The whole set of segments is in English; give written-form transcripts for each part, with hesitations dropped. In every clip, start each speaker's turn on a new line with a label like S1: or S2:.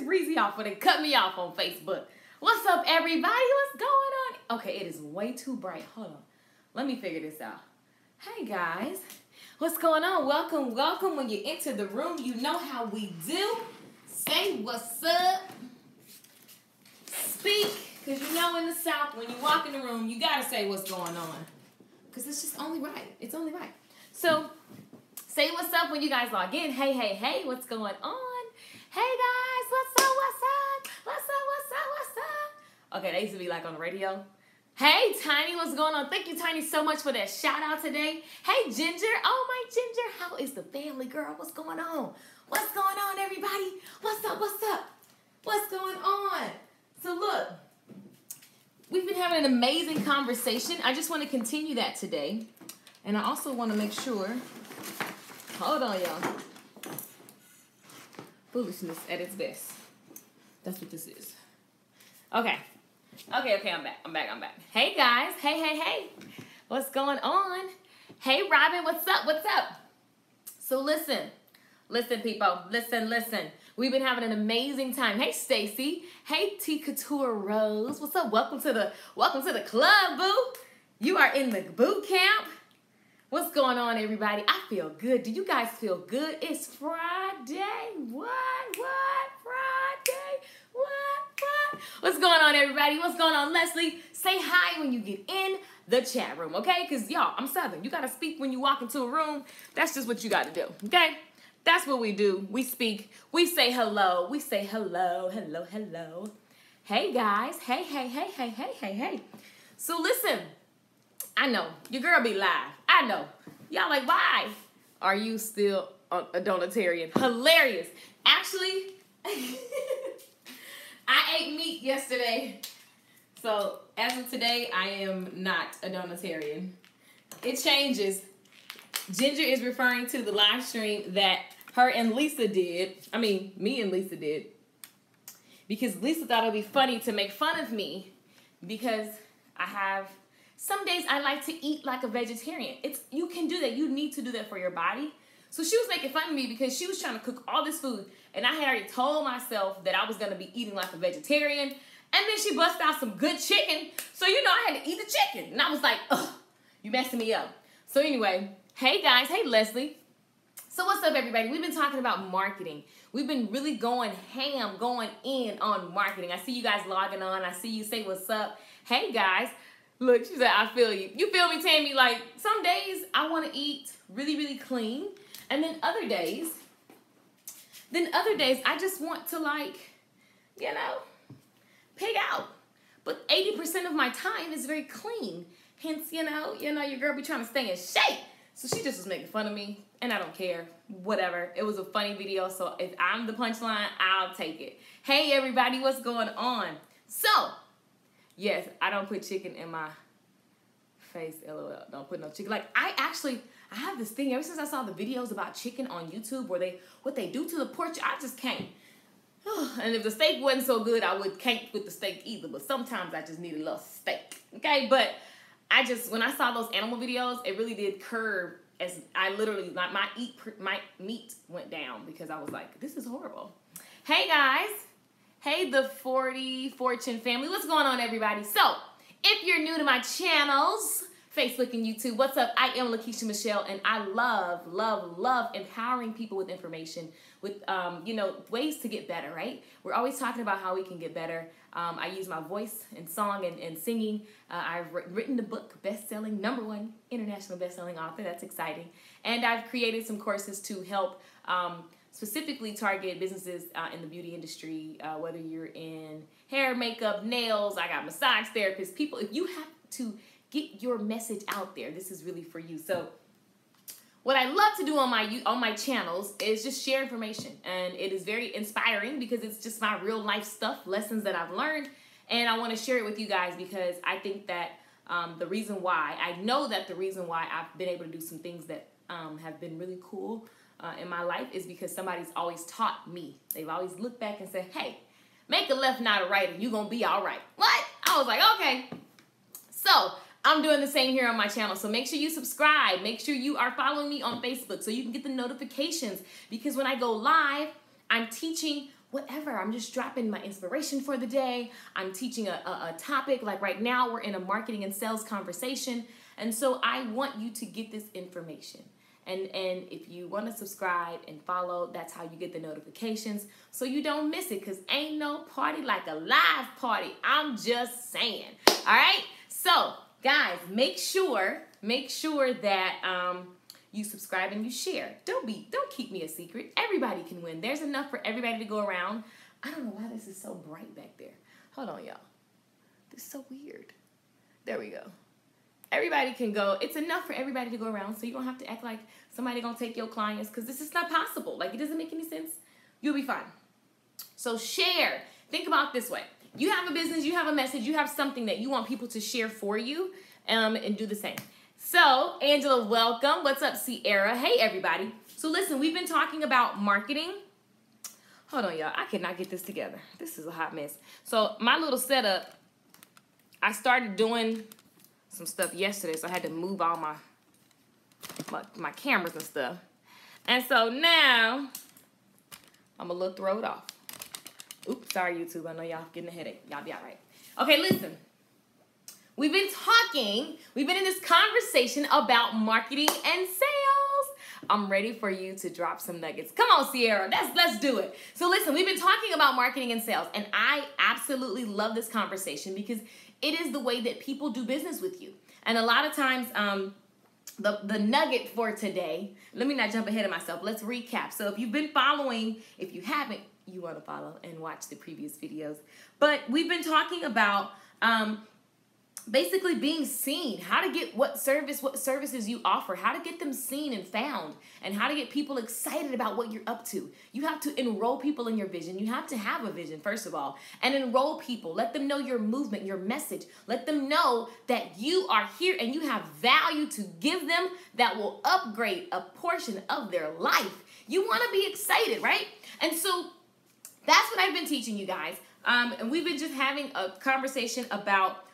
S1: Breezy off, but they cut me off on Facebook. What's up, everybody? What's going on? Okay, it is way too bright. Hold on. Let me figure this out. Hey, guys. What's going on? Welcome, welcome. When you enter the room, you know how we do. Say what's up. Speak. Because you know in the South, when you walk in the room, you got to say what's going on. Because it's just only right. It's only right. So, say what's up when you guys log in. Hey, hey, hey, what's going on? Hey, guys, what's up, what's up? What's up, what's up, what's up? Okay, that used to be like on the radio. Hey, Tiny, what's going on? Thank you, Tiny, so much for that shout out today. Hey, Ginger. Oh, my Ginger. How is the family, girl? What's going on? What's going on, everybody? What's up, what's up? What's going on? So, look. We've been having an amazing conversation. I just want to continue that today. And I also want to make sure. Hold on, y'all. Foolishness at its best. That's what this is. Okay. Okay, I'm back. Hey, guys. Hey. What's going on? Hey, Robin, what's up? So, listen, people. Listen. We've been having an amazing time. Hey, Stacy. Hey, T Couture Rose. What's up? Welcome to the club, boo. You are in the boot camp. What's going on, everybody? I feel good. Do you guys feel good? It's Friday. What? Friday. What? What's going on, everybody? What's going on, Leslie? Say hi when you get in the chat room, okay? Because, y'all, I'm Southern. You got to speak when you walk into a room. That's just what you got to do, okay? That's what we do. We speak. We say hello. We say hello. Hey, guys. Hey. So, listen. I know. Your girl be live. I know. Y'all like, why are you still a donatarian? Hilarious. Actually, I ate meat yesterday. So, as of today, I am not a donatarian. It changes. Ginger is referring to the live stream that her and Lisa did. I mean, me and Lisa did. Because Lisa thought it would be funny to make fun of me because some days I like to eat like a vegetarian. You can do that. You need to do that for your body. So she was making fun of me because she was trying to cook all this food. And I had already told myself that I was going to be eating like a vegetarian. And then she busted out some good chicken. So, I had to eat the chicken. And I was like, ugh, you messing me up. So anyway, hey guys. Hey, Leslie. So what's up, everybody? We've been talking about marketing. We've been really going in on marketing. I see you guys logging on. I see you say what's up. Hey, guys. Look, she said, I feel you. You feel me, Tammy? Like, some days I want to eat really, really clean. And then other days I just want to, pig out. But 80% of my time is very clean. Hence, your girl be trying to stay in shape. So she just was making fun of me, and I don't care. Whatever. It was a funny video, so if I'm the punchline, I'll take it. Hey, everybody, what's going on? So, yes, I don't put chicken in my face, LOL. Don't put no chicken. Like, I have this thing, ever since I saw the videos about chicken on YouTube, what they do to the pork, I just can't. And if the steak wasn't so good, I can't with the steak either, but sometimes I just need a little steak, okay? But when I saw those animal videos, it really did curb as I literally, my meat went down because I was like, this is horrible. Hey, guys. Hey, the 40 Fortune family. What's going on, everybody? So, if you're new to my channels, Facebook and YouTube, what's up? I am Lakeisha Michelle, and I love empowering people with information, with, ways to get better, right? We're always talking about how we can get better. I use my voice and song and singing. I've written the book, best-selling, #1 international best-selling author. That's exciting. And I've created some courses to help specifically target businesses in the beauty industry, whether you're in hair, makeup, nails. I got massage therapists, people. If you have to get your message out there, this is really for you. So what I love to do on my channels is just share information, and it is very inspiring because it's just my real life stuff, lessons that I've learned, and I want to share it with you guys because I think that the reason why I've been able to do some things that have been really cool in my life is because somebody's always taught me. They've always looked back and said, hey, make a left, not a right, and you're gonna be all right. What? I was like, okay. So I'm doing the same here on my channel. So make sure you subscribe. Make sure you are following me on Facebook so you can get the notifications. Because when I go live, I'm teaching whatever. I'm just dropping my inspiration for the day. I'm teaching a topic. Like right now, we're in a marketing and sales conversation. And so I want you to get this information. And if you want to subscribe and follow, that's how you get the notifications so you don't miss it, because ain't no party like a live party. I'm just saying. All right? So, guys, make sure that you subscribe and you share. Don't keep me a secret. Everybody can win. There's enough for everybody to go around. I don't know why this is so bright back there. Hold on, y'all. This is so weird. There we go. Everybody can go. It's enough for everybody to go around, so you don't have to act like somebody gonna take your clients, because this is not possible. Like, it doesn't make any sense. You'll be fine. So share. Think about it this way. You have a business, you have a message, you have something that you want people to share for you, and do the same. So, Angela, welcome. What's up, Sierra? Hey, everybody. So listen, we've been talking about marketing. Hold on, y'all. I cannot get this together. This is a hot mess. So my little setup, I started doing some stuff yesterday, so I had to move all my cameras and stuff. And so now I'm a little throw it off. Oops, sorry, YouTube. I know y'all getting a headache. Y'all be all right. Okay, listen. We've been in this conversation about marketing and sales. I'm ready for you to drop some nuggets. Come on, Sierra, let's do it. So listen, we've been talking about marketing and sales, and I absolutely love this conversation because it is the way that people do business with you. And a lot of times, the nugget for today, let me not jump ahead of myself. Let's recap. So if you've been following, if you haven't, you want to follow and watch the previous videos. But we've been talking about basically being seen, how to get what services you offer, how to get them seen and found, and how to get people excited about what you're up to. You have to enroll people in your vision. You have to have a vision, first of all, and enroll people. Let them know your movement, your message. Let them know that you are here and you have value to give them that will upgrade a portion of their life. You want to be excited, right? And so that's what I've been teaching you guys. And we've been just having a conversation about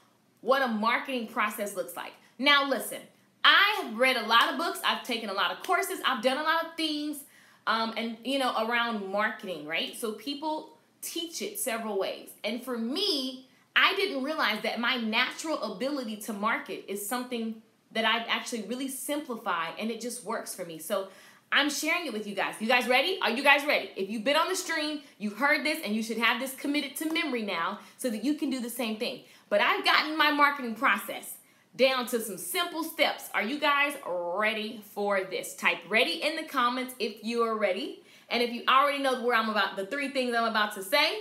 S1: what a marketing process looks like. Now listen, I have read a lot of books, I've taken a lot of courses, I've done a lot of things, and around marketing, right? So people teach it several ways. And for me, I didn't realize that my natural ability to market is something that I've actually really simplified, and it just works for me. So I'm sharing it with you guys. You guys ready? Are you guys ready? If you've been on the stream, you've heard this, and you should have this committed to memory now so that you can do the same thing. But I've gotten my marketing process down to some simple steps. Are you guys ready for this? Type ready in the comments if you are ready. And if you already know the 3 things I'm about to say,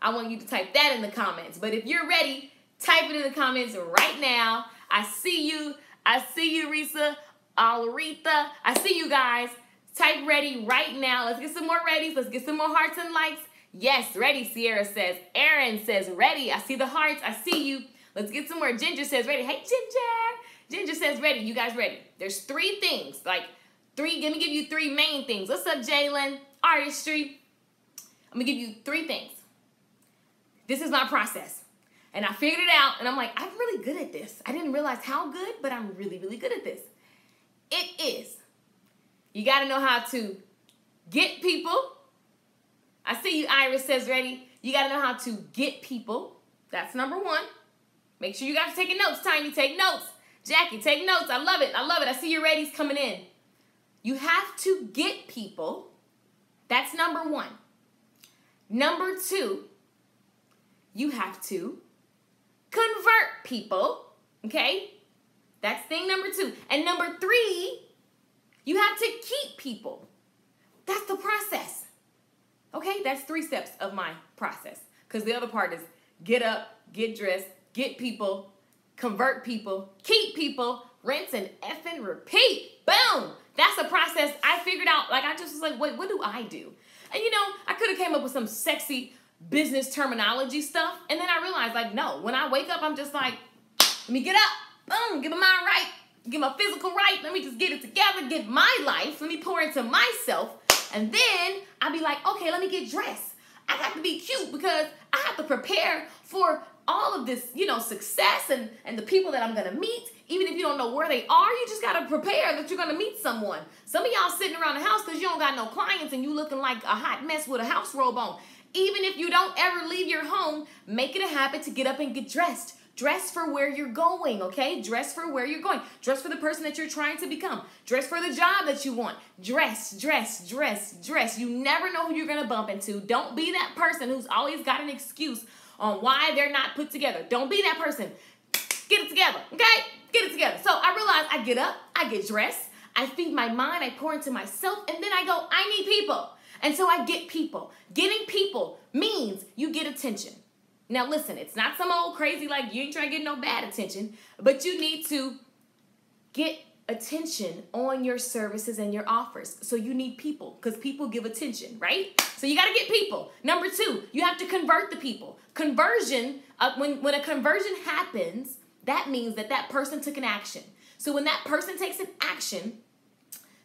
S1: I want you to type that in the comments. But if you're ready, type it in the comments right now. I see you, Risa, Alrita. I see you guys. Type ready right now. Let's get some more readies. Let's get some more hearts and likes. Yes, ready, Sierra says. Aaron says ready. I see the hearts. I see you. Let's get some more. Ginger says ready. Hey, Ginger. Ginger says ready. You guys ready? There's 3 things. Let me give you 3 main things. What's up, Jalen? Artistry. I'm going to give you 3 things. This is my process. And I figured it out, and I'm like, I'm really good at this. I didn't realize how good, but I'm really, really good at this. It is. You got to know how to get people. I see you, Iris says ready. You got to know how to get people. That's number 1. Make sure you guys are taking notes. Tiny, take notes. Jackie, take notes. I love it. I love it. I see your readies coming in. You have to get people. That's number 1. Number 2, you have to convert people. Okay? That's thing number 2. And number 3, you have to keep people. That's the process. Okay, that's 3 steps of my process. Because the other part is get up, get dressed, get people, convert people, keep people, rinse and effing repeat. Boom! That's a process I figured out. I just was like, wait, what do I do? And I could have came up with some sexy business terminology stuff. And then I realized, no, when I wake up, I'm just like, let me get up. Boom, get my mind right. Get my physical right. Let me just get it together. Get my life. Let me pour into myself. And then I'll be like, okay, let me get dressed. I got to be cute because I have to prepare for all of this, success and the people that I'm going to meet. Even if you don't know where they are, you just got to prepare that you're going to meet someone. Some of y'all sitting around the house because you don't got no clients and you looking like a hot mess with a house robe on. Even if you don't ever leave your home, make it a habit to get up and get dressed. Dress for where you're going, okay? Dress for where you're going. Dress for the person that you're trying to become. Dress for the job that you want. Dress, dress, dress, dress. You never know who you're going to bump into. Don't be that person who's always got an excuse on why they're not put together. Don't be that person. Get it together, okay? Get it together. So I realize I get up, I get dressed, I feed my mind, I pour into myself, and then I go, I need people. And so I get people. Getting people means you get attention. Now listen, it's not some old crazy like you ain't trying to get no bad attention, but you need to get attention on your services and your offers. So you need people because people give attention, right? So you got to get people. Number 2, you have to convert the people. Conversion, when a conversion happens, that means that that person took an action. So when that person takes an action,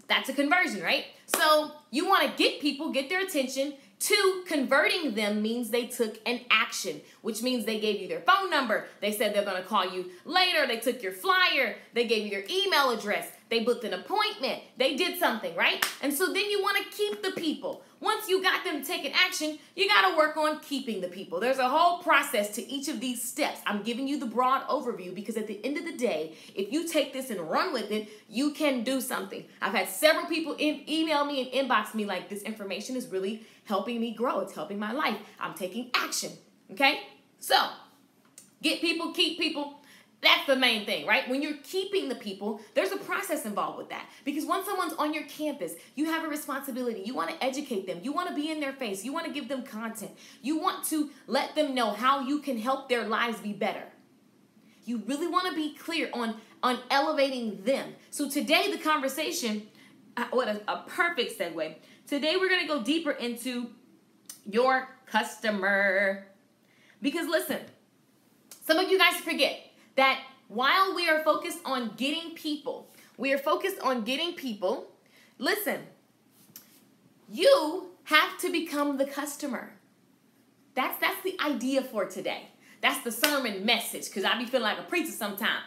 S1: that's a conversion, right? So you want to get people, get their attention. 2, converting them means they took an action, which means they gave you their phone number. They said they're going to call you later. They took your flyer. They gave you your email address. They booked an appointment. They did something, right? And so then you want to keep the people. Once you got them to take an action, you got to work on keeping the people. There's a whole process to each of these steps. I'm giving you the broad overview because at the end of the day, if you take this and run with it, you can do something. I've had several people email me and inbox me like, this information is really helping me grow. It's helping my life. I'm taking action, okay? So, get people, keep people. That's the main thing, right? When you're keeping the people, there's a process involved with that. Because once someone's on your campus, you have a responsibility. You want to educate them. You want to be in their face. You want to give them content. You want to let them know how you can help their lives be better. You really want to be clear on elevating them. So today, the conversation, what a perfect segue. Today, we're going to go deeper into your customer. Because listen, some of you guys forget that while we are focused on getting people, listen, you have to become the customer. That's the idea for today. That's the sermon message, because I be feeling like a preacher sometimes.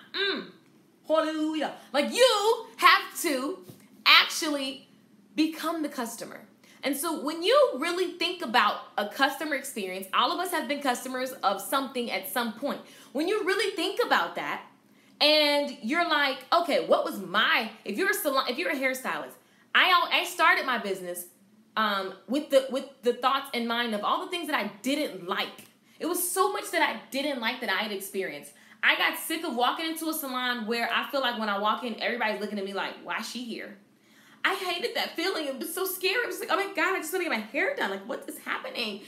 S1: Hallelujah. Like you have to actually become the customer. And so when you really think about a customer experience, all of us have been customers of something at some point. When you really think about that and you're like, okay, what was if you're a salon, if you're a hairstylist, I started my business with the thoughts in mind of all the things that I didn't like. It was so much that I didn't like that I had experienced. I got sick of walking into a salon where I feel like when I walk in, everybody's looking at me like, why is she here? I hated that feeling. It was so scary. It was like, oh my God, I just want to get my hair done. Like, what is happening?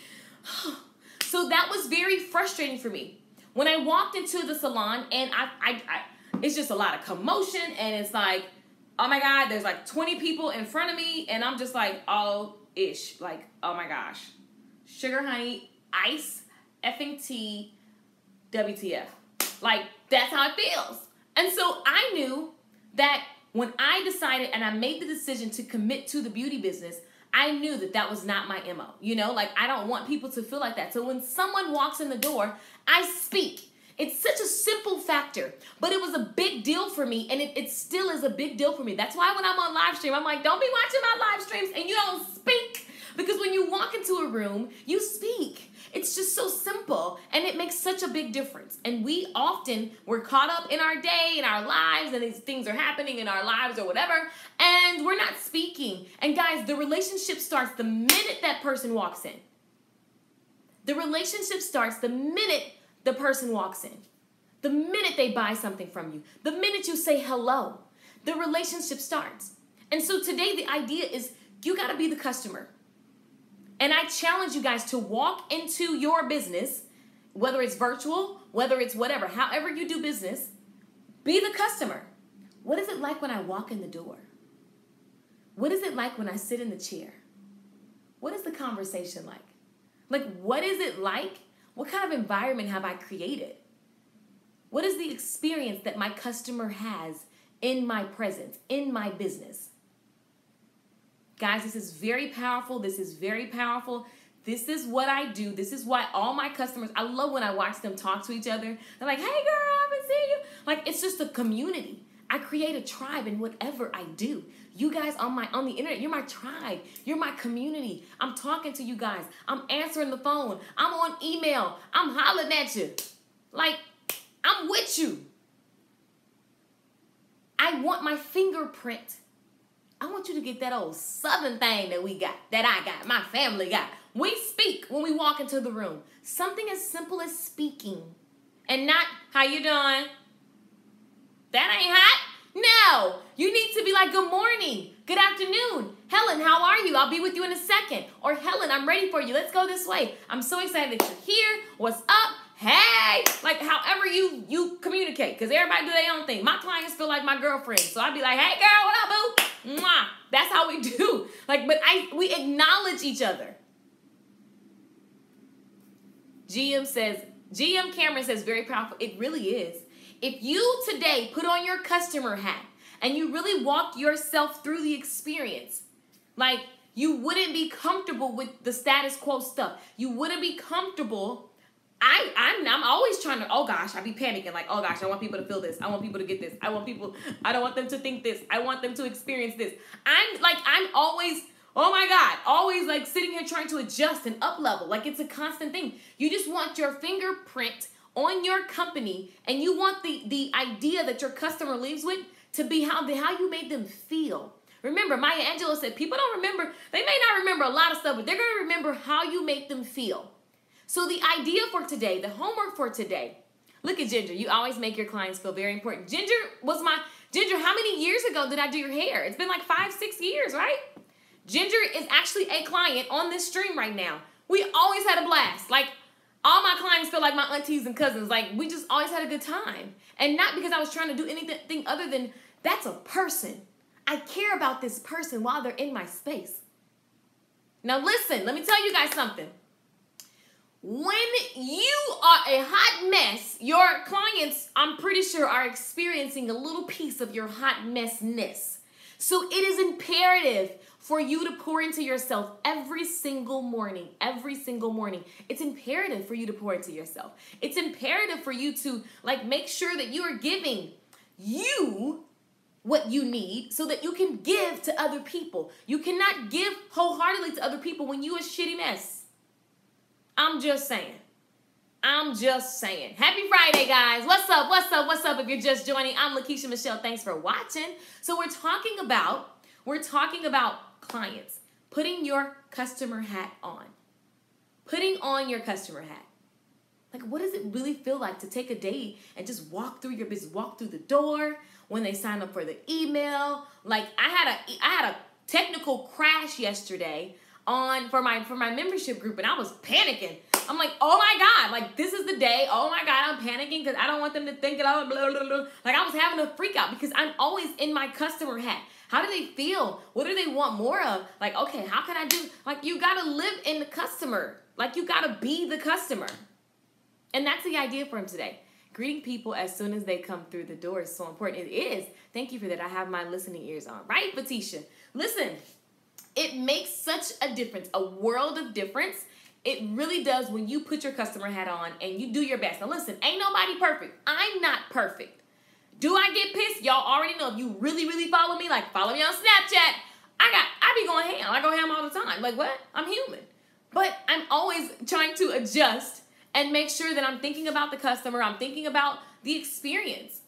S1: So that was very frustrating for me. When I walked into the salon and it's just a lot of commotion and it's like, oh my God, there's like 20 people in front of me and I'm just like, all-ish. Like, oh my gosh. Sugar, honey, ice, effing tea, WTF. Like, that's how it feels. And so I knew that when I decided and I made the decision to commit to the beauty business, I knew that that was not my MO. You know, like I don't want people to feel like that. So when someone walks in the door, I speak. It's such a simple factor, but it was a big deal for me, and it still is a big deal for me. That's why when I'm on live stream, I'm like, don't be watching my live streams and you don't speak. Because when you walk into a room, you speak. It's just so simple, and it makes such a big difference. And we're caught up in our day, in our lives, and these things are happening in our lives or whatever, and we're not speaking. And guys, the relationship starts the minute that person walks in. The relationship starts the minute the person walks in. The minute they buy something from you. The minute you say hello. The relationship starts. And so today the idea is you got to be the customer. And I challenge you guys to walk into your business, whether it's virtual, whether it's whatever, however you do business, be the customer. What is it like when I walk in the door? What is it like when I sit in the chair? What is the conversation like? Like, what is it like? What kind of environment have I created? What is the experience that my customer has in my presence, in my business? Guys, this is very powerful. This is very powerful. This is what I do. This is why all my customers, I love when I watch them talk to each other. They're like, hey girl, I haven't seen you. Like, it's just a community. I create a tribe in whatever I do. You guys on the internet, you're my tribe. You're my community. I'm talking to you guys. I'm answering the phone. I'm on email. I'm hollering at you. Like, I'm with you. I want my fingerprint. I want you to get that old Southern thing that we got, that I got, my family got. We speak when we walk into the room. Something as simple as speaking. And not, how you doing? That ain't hot. No, you need to be like, good morning, good afternoon. Helen, how are you? I'll be with you in a second. Or Helen, I'm ready for you. Let's go this way. I'm so excited that you're here. What's up? Hey, like however you communicate, because everybody do their own thing. My clients feel like my girlfriend, so I'd be like, hey girl, what up, boo? Mwah. That's how we do. Like, but we acknowledge each other. GM Cameron says, very powerful. It really is. If you today put on your customer hat and you really walk yourself through the experience, like you wouldn't be comfortable with the status quo stuff. You wouldn't be comfortable. I'm always trying to, oh gosh, I be panicking like, oh gosh, I want people to feel this. I want people to get this. I don't want them to think this. I want them to experience this. I'm always, oh my God, always like sitting here trying to adjust and up level. Like it's a constant thing. You just want your fingerprint on your company and you want the idea that your customer leaves with to be how you made them feel. Remember, Maya Angelou said, people don't remember, they may not remember a lot of stuff, but they're going to remember how you make them feel. So the idea for today, the homework for today, look at Ginger. You always make your clients feel very important. Ginger, how many years ago did I do your hair? It's been like 5-6 years, right? Ginger is actually a client on this stream right now. We always had a blast. Like, all my clients feel like my aunties and cousins. Like, we just always had a good time. And not because I was trying to do anything other than, that's a person. I care about this person while they're in my space. Now listen, let me tell you guys something. When you are a hot mess, your clients, I'm pretty sure, are experiencing a little piece of your hot messness. So it is imperative for you to pour into yourself every single morning. Every single morning. It's imperative for you to pour into yourself. It's imperative for you to make sure that you are giving you what you need so that you can give to other people. You cannot give wholeheartedly to other people when you a shitty mess. I'm just saying. Happy Friday, guys. What's up? What's up? What's up? If you're just joining, I'm Lakeisha Michelle. Thanks for watching. So we're talking about clients. Putting your customer hat on. Putting on your customer hat. Like, what does it really feel like to take a day and just walk through your business, walk through the door when they sign up for the email? Like, I had a technical crash yesterday for my membership group, and I was panicking. I'm like, oh my God, like this is the day. Oh my God, I'm panicking because I don't want them to think that blah, blah, blah. Like I was having a freak out because I'm always in my customer hat. How do they feel? What do they want more of? Like, okay, how can I do? Like, you got to live in the customer. Like, you got to be the customer. And that's the idea for him today. Greeting people as soon as they come through the door is so important. It is. Thank you for that. I have my listening ears on. Right, Batisha? Listen, it makes such a difference, a world of difference. It really does when you put your customer hat on and you do your best. Now, listen, ain't nobody perfect. I'm not perfect. Do I get pissed? Y'all already know. If you really, really follow me, like follow me on Snapchat, I be going ham. I go ham all the time. Like, what? I'm human. But I'm always trying to adjust and make sure that I'm thinking about the customer. I'm thinking about the experience.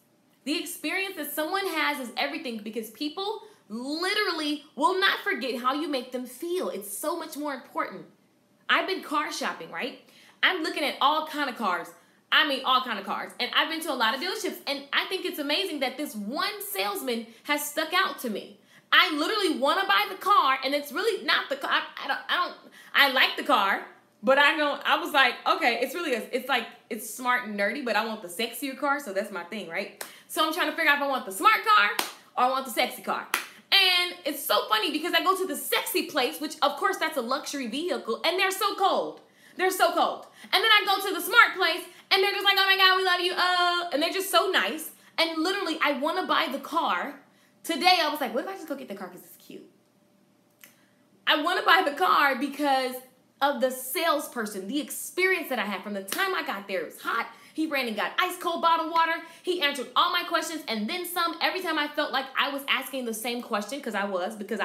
S1: The experience that someone has is everything because people literally will not forget how you make them feel. It's so much more important. I've been car shopping, right? I'm looking at all kind of cars. I mean, all kind of cars. And I've been to a lot of dealerships. And I think it's amazing that this one salesman has stuck out to me. I literally want to buy the car, and it's really not the car. I like the car, but I was like, okay, it's smart and nerdy, but I want the sexier car. So that's my thing, right? So I'm trying to figure out if I want the smart car or I want the sexy car. And it's so funny because I go to the sexy place, which of course that's a luxury vehicle, and they're so cold. They're so cold. And then I go to the smart place and they're just like, oh my God, we love you. And they're just so nice. And literally I want to buy the car. Today I was like, what if I just go get the car because it's cute? I want to buy the car because of the salesperson, the experience that I had from the time I got there. It was hot. He ran and got ice cold bottled water. He answered all my questions and then some. Every time I felt like I was asking the same question, because I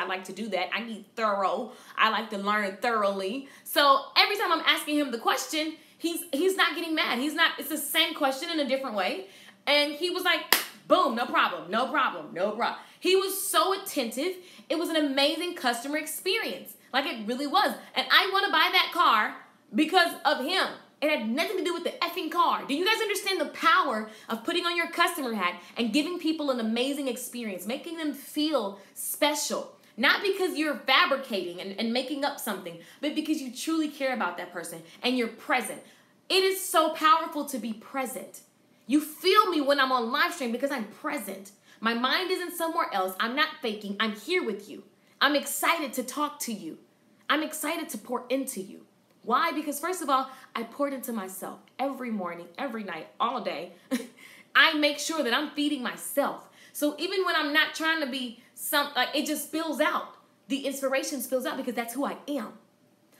S1: like to do that. I need thorough. I like to learn thoroughly. So every time I'm asking him the question, he's not getting mad. It's the same question in a different way. And he was like, boom, no problem, no problem, no problem. He was so attentive. It was an amazing customer experience. Like, it really was. And I want to buy that car because of him. It had nothing to do with the effing car. Do you guys understand the power of putting on your customer hat and giving people an amazing experience, making them feel special? Not because you're fabricating and making up something, but because you truly care about that person and you're present. It is so powerful to be present. You feel me when I'm on live stream because I'm present. My mind isn't somewhere else. I'm not faking. I'm here with you. I'm excited to talk to you. I'm excited to pour into you. Why? Because first of all, I poured into myself every morning, every night, all day. I make sure that I'm feeding myself. So even when I'm not trying to be it just spills out. The inspiration spills out because that's who I am.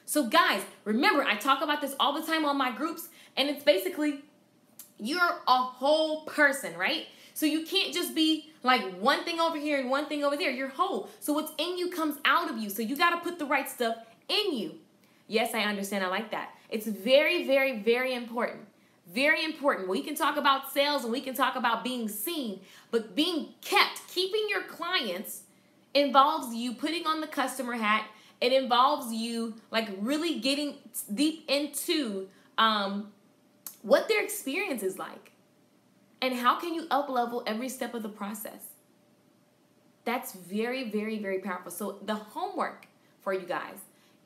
S1: So guys, remember, I talk about this all the time on my groups, and it's basically, you're a whole person, right? So you can't just be like one thing over here and one thing over there. You're whole. So what's in you comes out of you. So you got to put the right stuff in you. Yes, I understand. I like that. It's very, very, very important. Very important. We can talk about sales and we can talk about being seen, but being kept, keeping your clients involves you putting on the customer hat. It involves you like really getting deep into what their experience is like and how can you up level every step of the process. That's very, very, very powerful. So the homework for you guys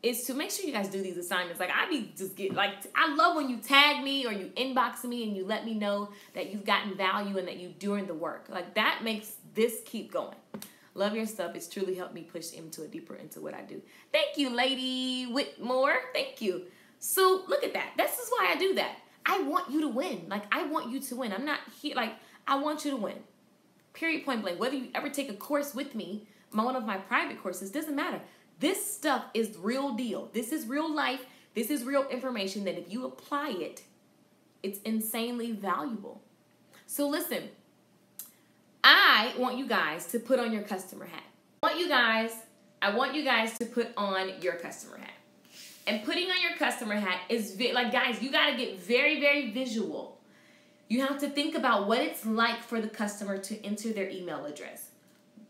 S1: is to make sure you guys do these assignments. Like, I love when you tag me or you inbox me and you let me know that you've gotten value and that you're doing the work. Like, that makes this keep going. Love your stuff. It's truly helped me push deeper into what I do. Thank you, Lady Whitmore. Thank you. So look at that. This is why I do that. I want you to win. Like, I want you to win. I'm not here. Like, I want you to win. Period, point blank. Whether you ever take a course with me, one of my private courses, doesn't matter. This stuff is real deal. This is real life. This is real information that if you apply it, it's insanely valuable. So listen, I want you guys to put on your customer hat. I want you guys to put on your customer hat. And putting on your customer hat is, like, guys, you got to get very, very visual. You have to think about what it's like for the customer to enter their email address.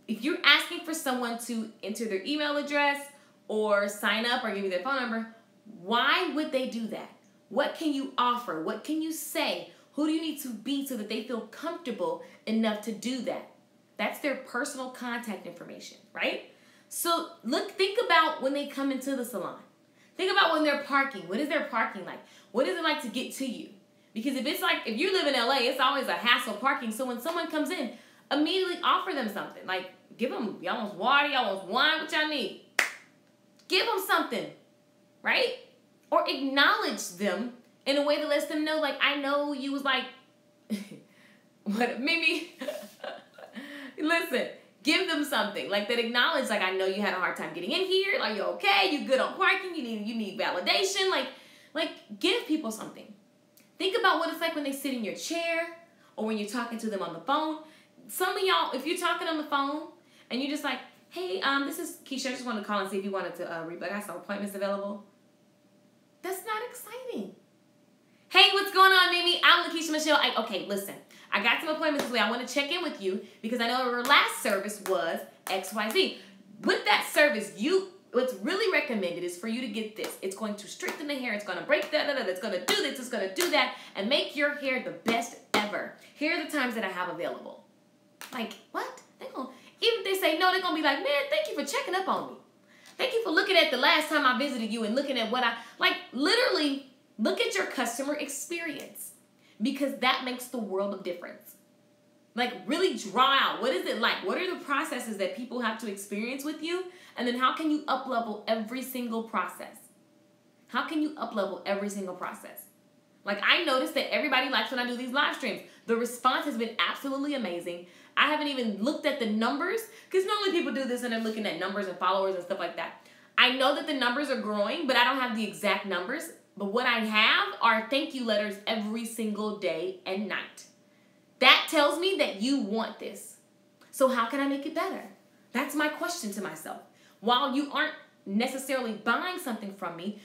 S1: If you're asking for someone to enter their email address or sign up or give you their phone number, why would they do that? What can you offer? What can you say? Who do you need to be so that they feel comfortable enough to do that? That's their personal contact information, right? So think about when they come into the salon. Think about when they're parking. What is their parking like? What is it like to get to you? Because if you live in LA, it's always a hassle parking. So when someone comes in, immediately offer them something. Like, give them, y'all want water, y'all want wine, what y'all need? Give them something, right? Or acknowledge them in a way that lets them know, like, I know you was like, what, Mimi? Listen, give them something like that. Acknowledge, like, I know you had a hard time getting in here. Like, you okay? You good on parking? You need validation. Like, give people something. Think about what it's like when they sit in your chair or when you're talking to them on the phone. Some of y'all, if you're talking on the phone and you're just like, hey, this is Keisha. I just wanted to call and see if you wanted to read. I got some appointments available. That's not exciting. Hey, what's going on, Mimi? I'm Lakeisha Michelle. Okay, listen. I got some appointments this way. I want to check in with you because I know our last service was XYZ. With that service, what's really recommended is for you to get this. It's going to straighten the hair. It's going to break that. It's going to do this. It's going to do that. And make your hair the best ever. Here are the times that I have available. Like, what? Even if they say no, they're going to be like, man, thank you for checking up on me. Thank you for looking at the last time I visited you and looking at what literally look at your customer experience because that makes the world of difference. Like, really draw out, what is it like? What are the processes that people have to experience with you? And then how can you up-level every single process? How can you up-level every single process? Like, I noticed that everybody likes when I do these live streams. The response has been absolutely amazing. I haven't even looked at the numbers because normally people do this and they're looking at numbers and followers and stuff like that. I know that the numbers are growing, but I don't have the exact numbers. But what I have our thank you letters every single day and night. That tells me that you want this. So how can I make it better? That's my question to myself. While you aren't necessarily buying something from me,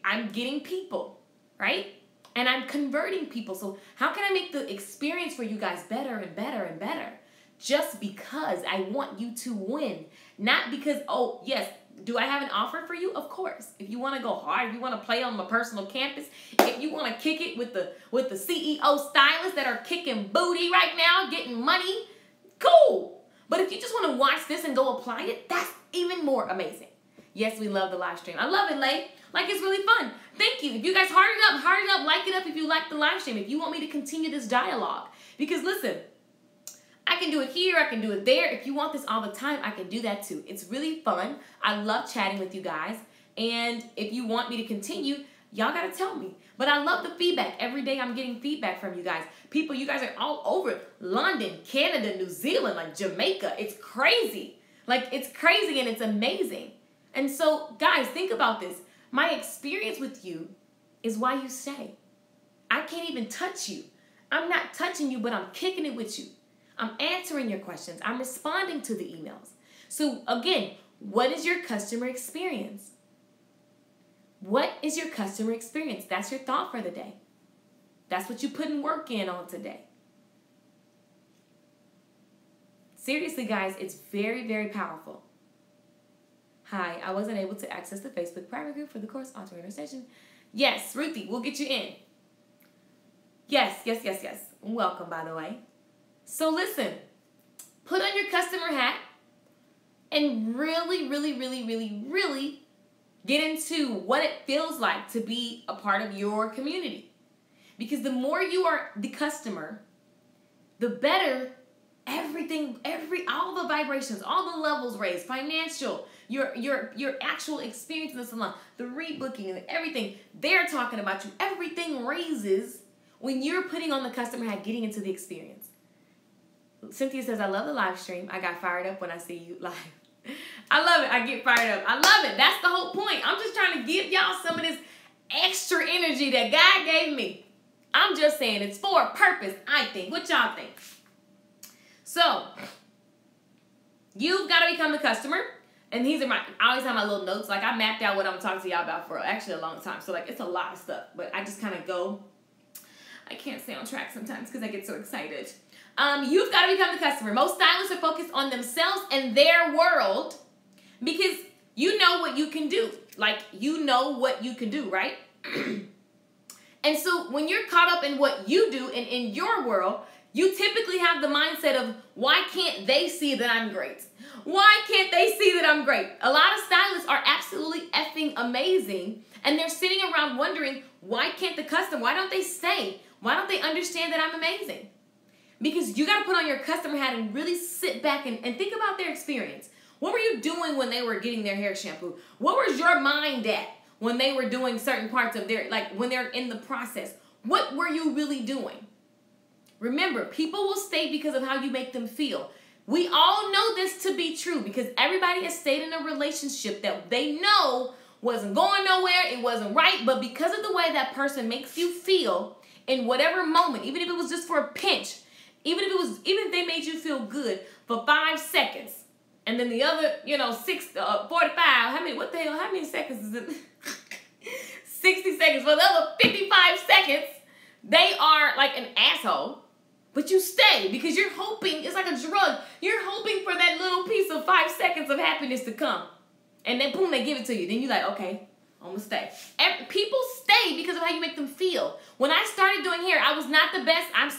S1: I'm getting people, right? And I'm converting people. So how can I make the experience for you guys better and better and better? Just because I want you to win. Not because, oh, yes, do I have an offer for you? Of course. If you want to go hard, if you want to play on my personal campus, if you want to kick it with the CEO stylists that are kicking booty right now, getting money, cool. But if you just want to watch this and go apply it, that's even more amazing. Yes, we love the live stream. I love it, Lay. Like, it's really fun. Thank you. If you guys heart it up, like it up if you like the live stream. If you want me to continue this dialogue. Because listen, I can do it here, I can do it there. If you want this all the time, I can do that too. It's really fun. I love chatting with you guys. And if you want me to continue, y'all gotta tell me. But I love the feedback. Every day I'm getting feedback from you guys. People, you guys are all over London, Canada, New Zealand, like Jamaica. It's crazy. Like, it's crazy and it's amazing. And so, guys, think about this. My experience with you is why you stay. I can't even touch you. I'm not touching you, but I'm kicking it with you. I'm answering your questions. I'm responding to the emails. So again, what is your customer experience? What is your customer experience? That's your thought for the day. That's what you put in work in on today. Seriously, guys, it's very, very powerful. Hi, I wasn't able to access the Facebook private group for the course Entrepreneur Station. Yes, Ruthie, we'll get you in. Yes. Welcome, by the way. So listen, put on your customer hat and really, really, really, really, really get into what it feels like to be a part of your community. Because the more you are the customer, the better everything, all the vibrations, all the levels raised, financial, your actual experience in the salon, the rebooking and everything, they're talking about you. Everything raises when you're putting on the customer hat, getting into the experience. Cynthia says, I love the live stream. I got fired up when I see you live. I love it. I get fired up. I love it. That's the whole point. I'm just trying to give y'all some of this extra energy that God gave me. I'm just saying it's for a purpose, I think. What y'all think? So, you've got to become the customer. And these are I always have my little notes. Like, I mapped out what I'm talking to y'all about for actually a long time. So, like, it's a lot of stuff. But I just kind of go. I can't stay on track sometimes because I get so excited. You've got to become the customer. Most stylists are focused on themselves and their world because you know what you can do. Like, you know what you can do, right? And so when you're caught up in what you do and in your world, you typically have the mindset of, why can't they see that I'm great? Why can't they see that I'm great? A lot of stylists are absolutely effing amazing, and they're sitting around wondering, why can't the customer, why don't they stay? Why don't they understand that I'm amazing? Because you got to put on your customer hat and really sit back and think about their experience. What were you doing when they were getting their hair shampooed? What was your mind at when they were doing certain parts of their, like when they're in the process? What were you really doing? Remember, people will stay because of how you make them feel. We all know this to be true because everybody has stayed in a relationship that they know wasn't going nowhere, it wasn't right, but because of the way that person makes you feel in whatever moment, even if it was just for a pinch, even if they made you feel good for 5 seconds, and then the other, 45, how many seconds is it? 60 seconds, for the other 55 seconds, they are like an asshole, but you stay because you're hoping, it's like a drug, you're hoping for that little piece of 5 seconds of happiness to come, and then boom, they give it to you, then you're like, okay, I'm gonna stay. And people stay because of how you make them feel. When I started doing hair, I was not the best. I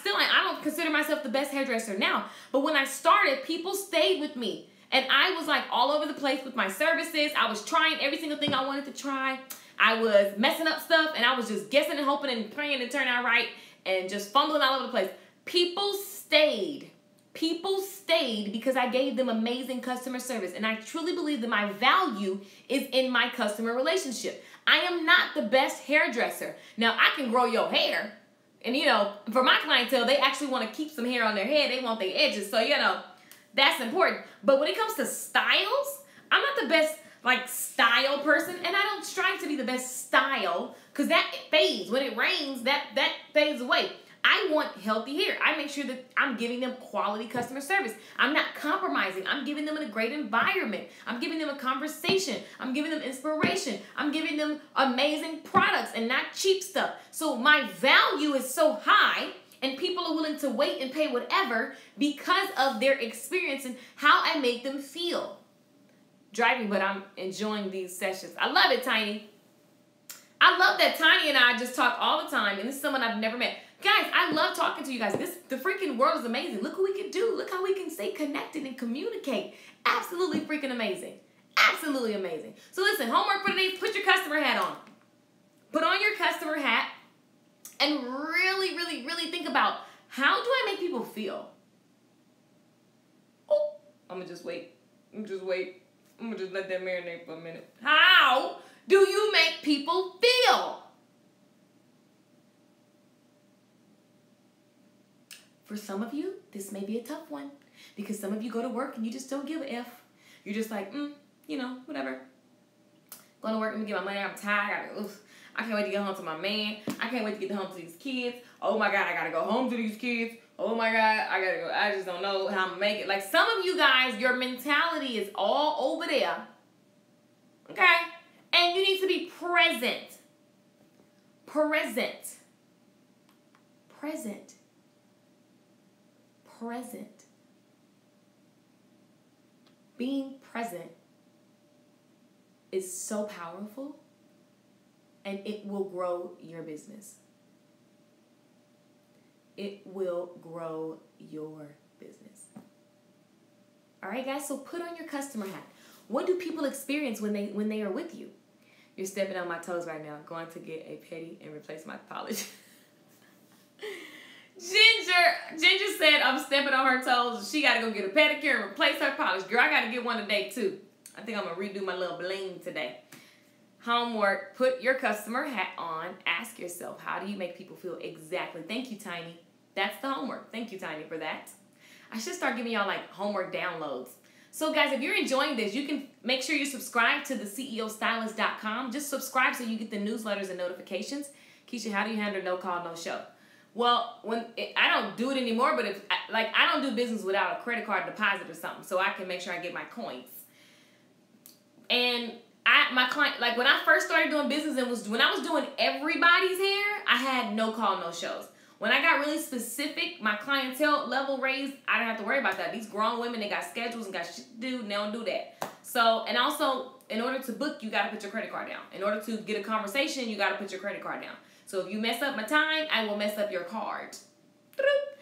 S1: don't consider myself the best hairdresser now. But when I started, people stayed with me. And I was like all over the place with my services. I was trying every single thing I wanted to try. I was messing up stuff and I was just guessing and hoping and praying to turn out right and just fumbling all over the place. People stayed. People stayed because I gave them amazing customer service. And I truly believe that my value is in my customer relationship. I am not the best hairdresser. Now, I can grow your hair. And, for my clientele, they actually want to keep some hair on their head. They want their edges. So, that's important. But when it comes to styles, I'm not the best. like style person, and I don't strive to be the best style because that fades. When it rains, that fades away. I want healthy hair. I make sure that I'm giving them quality customer service. I'm not compromising. I'm giving them a great environment. I'm giving them a conversation. I'm giving them inspiration. I'm giving them amazing products and not cheap stuff. So my value is so high, and people are willing to wait and pay whatever because of their experience and how I make them feel. Driving, but I'm enjoying these sessions. I love it, Tiny. I love that Tiny and I just talk all the time, and this is someone I've never met. Guys, I love talking to you guys. The freaking world is amazing. Look what we can do. Look how we can stay connected and communicate. Absolutely freaking amazing. Absolutely amazing. So listen, homework for today is put your customer hat on. Put on your customer hat and really, really, really think about, how do I make people feel? Oh, I'm going to just wait. I'm going to just let that marinate for a minute. How do you make people feel? For some of you, this may be a tough one because some of you go to work and you just don't give a F. You're just like, you know, whatever. Going to work, let me get my money. I'm tired. I can't wait to get home to my man. I can't wait to get home to these kids. Oh my God, I got to go home to these kids. Oh my God, I got to go. I just don't know how I'm going to make it. Like some of you guys, your mentality is all over there. Okay? And you need to be present. Present. Present. Present. Being present is so powerful, and it will grow your business. It will grow your business. All right, guys, so put on your customer hat. What do people experience when they are with you? You're stepping on my toes right now. Going to get a pedi and replace my polish. Ginger said I'm stepping on her toes. She got to go get a pedicure and replace her polish. Girl, I got to get one today too. I think I'm going to redo my little bling today. Homework, put your customer hat on. Ask yourself, how do you make people feel exactly? Thank you, Tiny. That's the homework. Thank you, Tiny, for that. I should start giving y'all like homework downloads. So guys, if you're enjoying this, you can make sure you subscribe to the CEOstylist.com. Just subscribe so you get the newsletters and notifications. Keisha, how do you handle no call, no show? Well, I don't do it anymore, but I don't do business without a credit card deposit or something, so I can make sure I get my coins. And my client, like when I first started doing business and when I was doing everybody's hair, I had no call, no shows. When I got really specific, my clientele level raised, I didn't have to worry about that. These grown women, they got schedules and got shit to do, and they don't do that. So, and also, in order to book, you got to put your credit card down. In order to get a conversation, you got to put your credit card down. So if you mess up my time, I will mess up your card.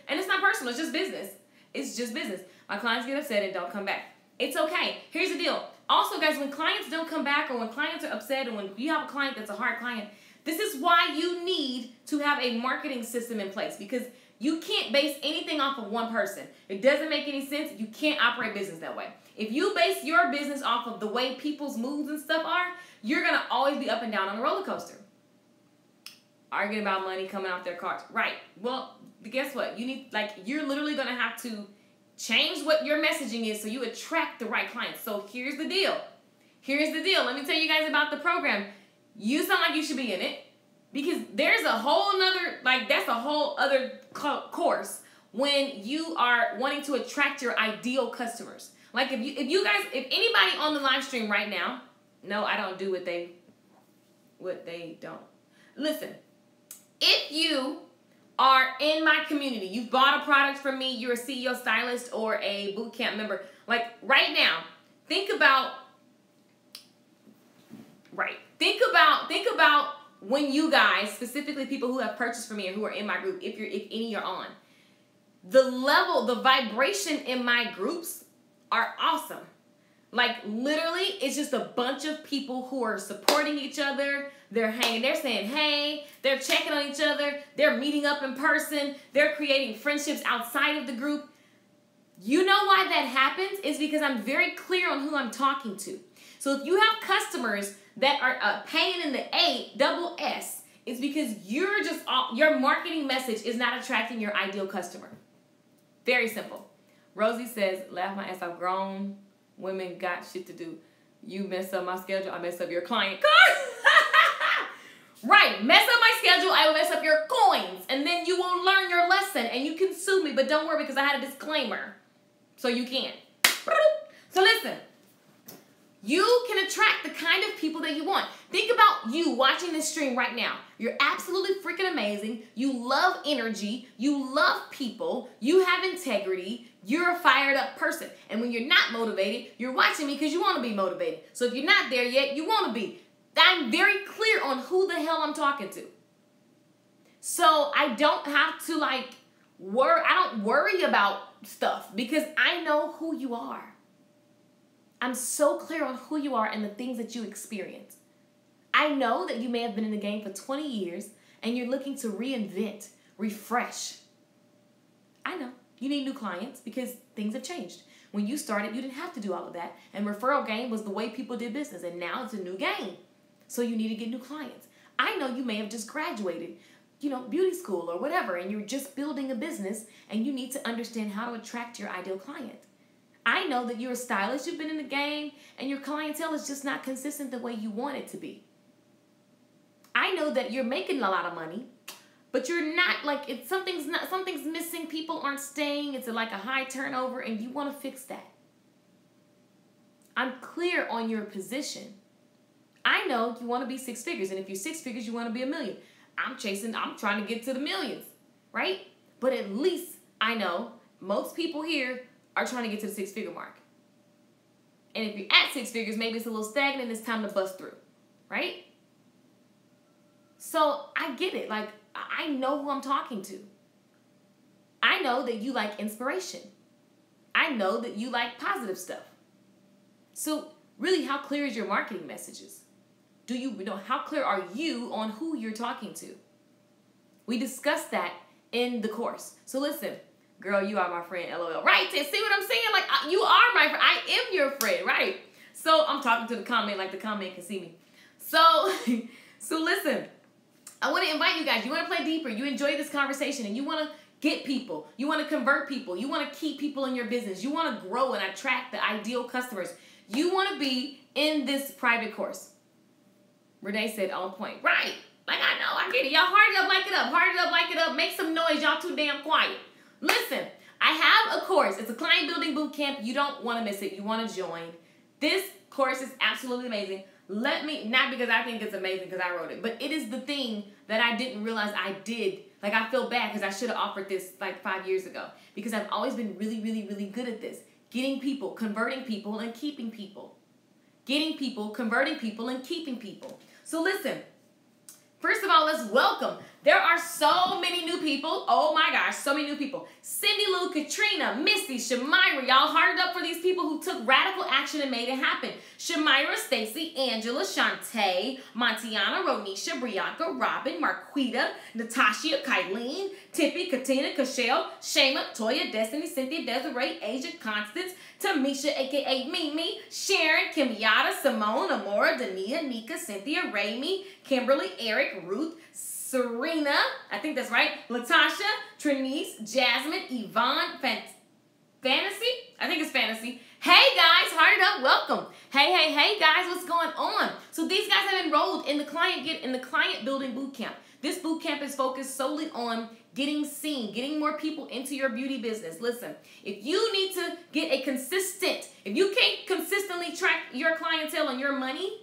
S1: And it's not personal, it's just business. It's just business. My clients get upset and don't come back. It's okay. Here's the deal. Also, guys, when clients don't come back or when clients are upset or when you have a client that's a hard client, this is why you need to have a marketing system in place, because you can't base anything off of one person. It doesn't make any sense. You can't operate business that way. If you base your business off of the way people's moods and stuff are, you're going to always be up and down on a roller coaster. Arguing about money coming off their cards. Right. Well, guess what? You're literally going to have to change what your messaging is so you attract the right clients. So here's the deal. Here's the deal. Let me tell you guys about the program. You sound like you should be in it, because there's a whole nother, that's a whole other course when you are wanting to attract your ideal customers. Like if anybody on the live stream right now, no, I don't do what they don't. Listen, if you are in my community, you've bought a product from me, you're a CEO stylist or a boot camp member, like right now, think about when you guys, specifically people who have purchased from me or who are in my group, if any you're on, the vibration in my groups are awesome. Like literally, it's just a bunch of people who are supporting each other. They're hanging, they're saying, hey, they're checking on each other. They're meeting up in person. They're creating friendships outside of the group. You know why that happens? It's because I'm very clear on who I'm talking to. So if you have customers that are a pain in the double S, it's because your marketing message is not attracting your ideal customer. Very simple. Rosie says, laugh my ass off, grown women got shit to do. You mess up my schedule, I mess up your client card. Right, mess up my schedule, I will mess up your coins. And then you will learn your lesson and you can sue me, but don't worry because I had a disclaimer. So you can't. So listen, you can attract the kind of people that you want. Think about you watching this stream right now. You're absolutely freaking amazing. You love energy. You love people. You have integrity. You're a fired up person. And when you're not motivated, you're watching me because you want to be motivated. So if you're not there yet, you want to be. I'm very clear on who the hell I'm talking to. So I don't have to I don't worry about stuff because I know who you are. I'm so clear on who you are and the things that you experience. I know that you may have been in the game for 20 years and you're looking to reinvent, refresh. I know. You need new clients because things have changed. When you started, you didn't have to do all of that. And referral game was the way people did business. And now it's a new game. So you need to get new clients. I know you may have just graduated, beauty school or whatever, and you're just building a business and you need to understand how to attract your ideal client. I know that you're a stylist, you've been in the game, and your clientele is just not consistent the way you want it to be. I know that you're making a lot of money, but you're not something's missing, people aren't staying, it's like a high turnover, and you want to fix that. I'm clear on your position. I know you want to be 6 figures, and if you're 6 figures, you want to be $1 million. I'm trying to get to the millions, right? But at least I know most people here are trying to get to the 6-figure mark. And if you're at 6 figures, maybe it's a little stagnant, it's time to bust through, right? So I get it. I know who I'm talking to. I know that you like inspiration. I know that you like positive stuff. So really, how clear is your marketing messages? How clear are you on who you're talking to? We discussed that in the course. So listen, girl, you are my friend, LOL. Right? See what I'm saying? You are my friend. I am your friend, right? So I'm talking to the comment like the comment can see me. So listen, I want to invite you guys. You want to play deeper. You enjoy this conversation and you want to get people. You want to convert people. You want to keep people in your business. You want to grow and attract the ideal customers. You want to be in this private course. Renee said on point. Right. I know. I get it. Y'all heart it up, like it up. Heart it up, like it up. Make some noise. Y'all too damn quiet. Listen, I have a course. It's a client building boot camp. You don't want to miss it. You want to join. This course is absolutely amazing. Not because I think it's amazing because I wrote it, but it is the thing that I didn't realize I did. I feel bad because I should have offered this 5 years ago because I've always been really, really, really good at this. Getting people, converting people, and keeping people. Getting people, converting people, and keeping people. So listen, first of all, let's welcome. There are so many new people. Oh my gosh, so many new people. Cindy Lou, Katrina, Misty, Shamira. Y'all hearted up for these people who took radical action and made it happen. Shamira, Stacy, Angela, Shantae, Montiana, Ronisha, Brianka, Robin, Marquita, Natasha, Kylene, Tippy, Katina, Kashelle, Shayma, Toya, Destiny, Cynthia, Desiree, Asia, Constance, Tamisha, a.k.a. Mimi, Sharon, Kimiata, Simone, Amora, Dania, Nika, Cynthia, Raimi, Kimberly, Eric, Ruth, Serena, I think that's right, Latasha, Trinice, Jasmine, Yvonne, Fantasy, I think it's Fantasy. Hey guys, hearted up, welcome. Hey guys, what's going on? So these guys have enrolled in the client building boot camp. This boot camp is focused solely on getting seen, getting more people into your beauty business. Listen, if you need to get if you can't consistently track your clientele and your money,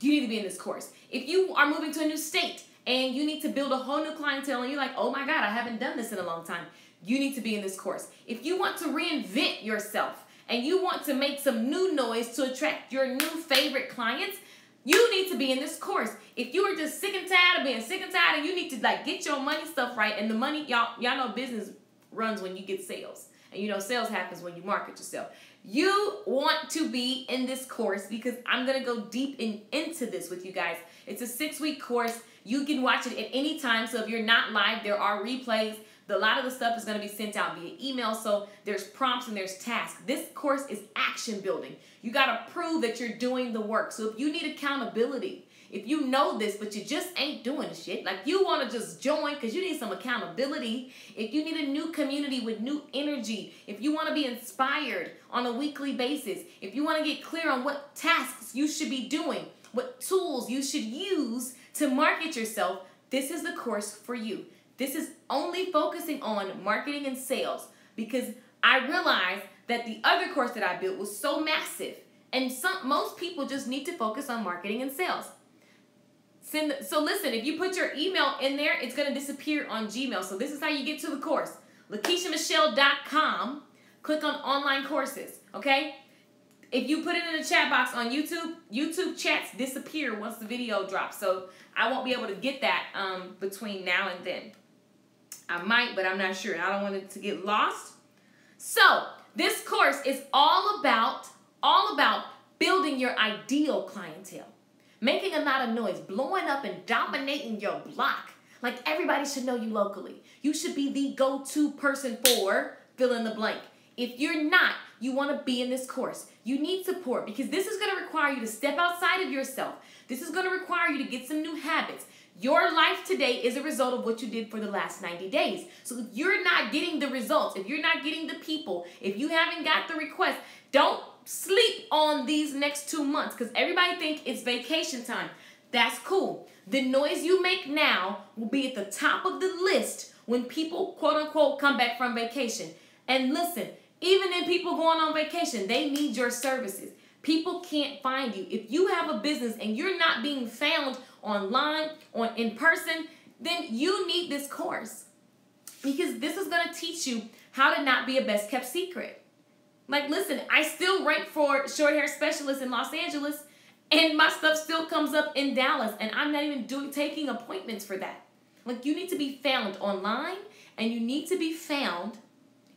S1: you need to be in this course. If you are moving to a new state and you need to build a whole new clientele and you're like, oh my God, I haven't done this in a long time, you need to be in this course. If you want to reinvent yourself and you want to make some new noise to attract your new favorite clients, you need to be in this course. If you are just sick and tired of being sick and tired and you need to get your money stuff right, and the money, y'all know business runs when you get sales. And sales happens when you market yourself. You want to be in this course because I'm going to go deep into this with you guys. It's a 6-week course. You can watch it at any time. So if you're not live, there are replays. A lot of the stuff is going to be sent out via email. So there's prompts and there's tasks. This course is action building. You got to prove that you're doing the work. So if you need accountability, if you know this, but you just ain't doing the shit, like you want to just join because you need some accountability, if you need a new community with new energy, if you want to be inspired on a weekly basis, if you want to get clear on what tasks you should be doing, what tools you should use to market yourself, this is the course for you. This is only focusing on marketing and sales because I realized that the other course that I built was so massive. And most people just need to focus on marketing and sales. So listen, if you put your email in there, it's going to disappear on Gmail. So this is how you get to the course. LakeishaMichelle.com. Click on online courses, okay? If you put it in the chat box on YouTube, YouTube chats disappear once the video drops. So I won't be able to get that between now and then. I might, but I'm not sure. I don't want it to get lost. So this course is all about building your ideal clientele, making a lot of noise, blowing up and dominating your block. Like everybody should know you locally. You should be the go-to person for fill in the blank. If you're not, you want to be in this course. You need support because this is going to require you to step outside of yourself. This is going to require you to get some new habits. Your life today is a result of what you did for the last 90 days. So if you're not getting the results, if you're not getting the people, if you haven't got the request, don't sleep on these next 2 months because everybody thinks it's vacation time. That's cool. The noise you make now will be at the top of the list when people, quote unquote, come back from vacation. And listen, even in people going on vacation, they need your services. People can't find you. If you have a business and you're not being found online or in person, then you need this course because this is going to teach you how to not be a best kept secret. Like, listen, I still rank for short hair specialist in Los Angeles and my stuff still comes up in Dallas and I'm not even taking appointments for that. Like, you need to be found online and you need to be found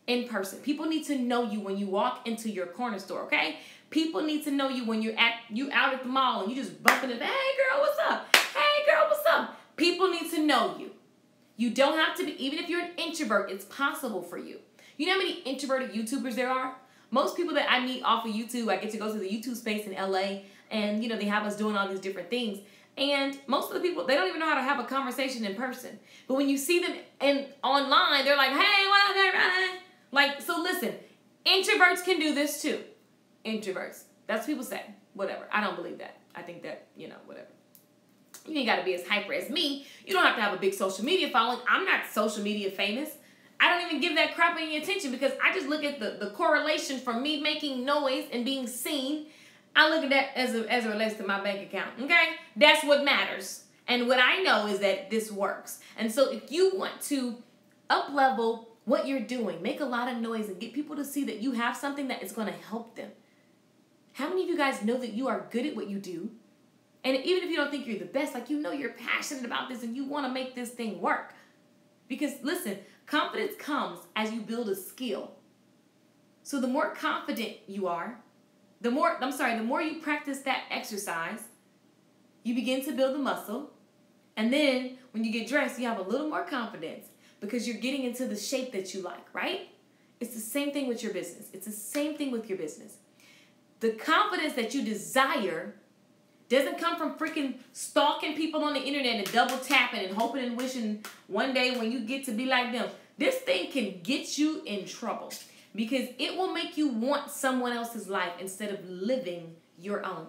S1: in person. People need to know you when you walk into your corner store, okay? People need to know you when you out at the mall and you just bumping it. Hey girl, what's up? Hey girl, what's up? People need to know you. You don't have to be, even if you're an introvert, it's possible for you. You know how many introverted YouTubers there are? Most people that I meet off of YouTube, I get to go to the YouTube space in LA and you know, they have us doing all these different things. And most of the people, they don't even know how to have a conversation in person. But when you see them online, they're like, hey, what up, everybody? Like, so listen, introverts can do this too. Introverts. That's what people say. Whatever. I don't believe that. I think that, you know, whatever. You ain't got to be as hyper as me. You don't have to have a big social media following. I'm not social media famous. I don't even give that crap any attention because I just look at the correlation from me making noise and being seen. I look at that as it relates to my bank account. Okay? That's what matters. And what I know is that this works. And so if you want to up-level what you're doing, make a lot of noise and get people to see that you have something that is going to help them. How many of you guys know that you are good at what you do? And even if you don't think you're the best, like you know you're passionate about this and you want to make this thing work. Because listen, confidence comes as you build a skill. So the more confident you are, the more you practice that exercise, you begin to build the muscle. And then when you get dressed, you have a little more confidence because you're getting into the shape that you like, right? It's the same thing with your business. It's the same thing with your business. The confidence that you desire doesn't come from freaking stalking people on the internet and double tapping and hoping and wishing one day when you get to be like them. This thing can get you in trouble because it will make you want someone else's life instead of living your own.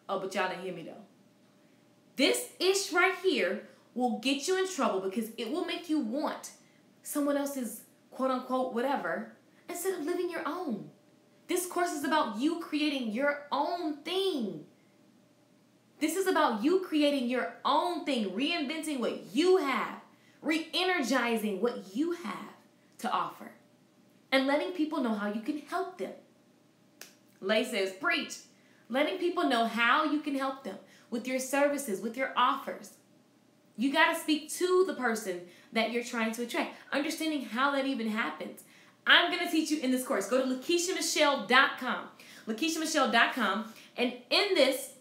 S1: Oh, but y'all didn't hear me though. This ish right here will get you in trouble because it will make you want someone else's quote unquote whatever instead of living your own. This course is about you creating your own thing. This is about you creating your own thing, reinventing what you have, re-energizing what you have to offer, and letting people know how you can help them. Lay says, preach. Letting people know how you can help them with your services, with your offers. You got to speak to the person that you're trying to attract, understanding how that even happens. I'm going to teach you in this course. Go to LakeishaMichelle.com. LakeishaMichelle.com. And in this,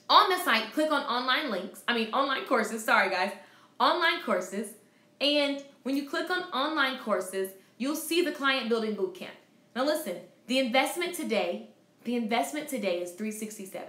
S1: on the site, click on online courses. Sorry, guys. Online courses. And when you click on online courses, you'll see the Client Building Bootcamp. Now listen, the investment today is $367.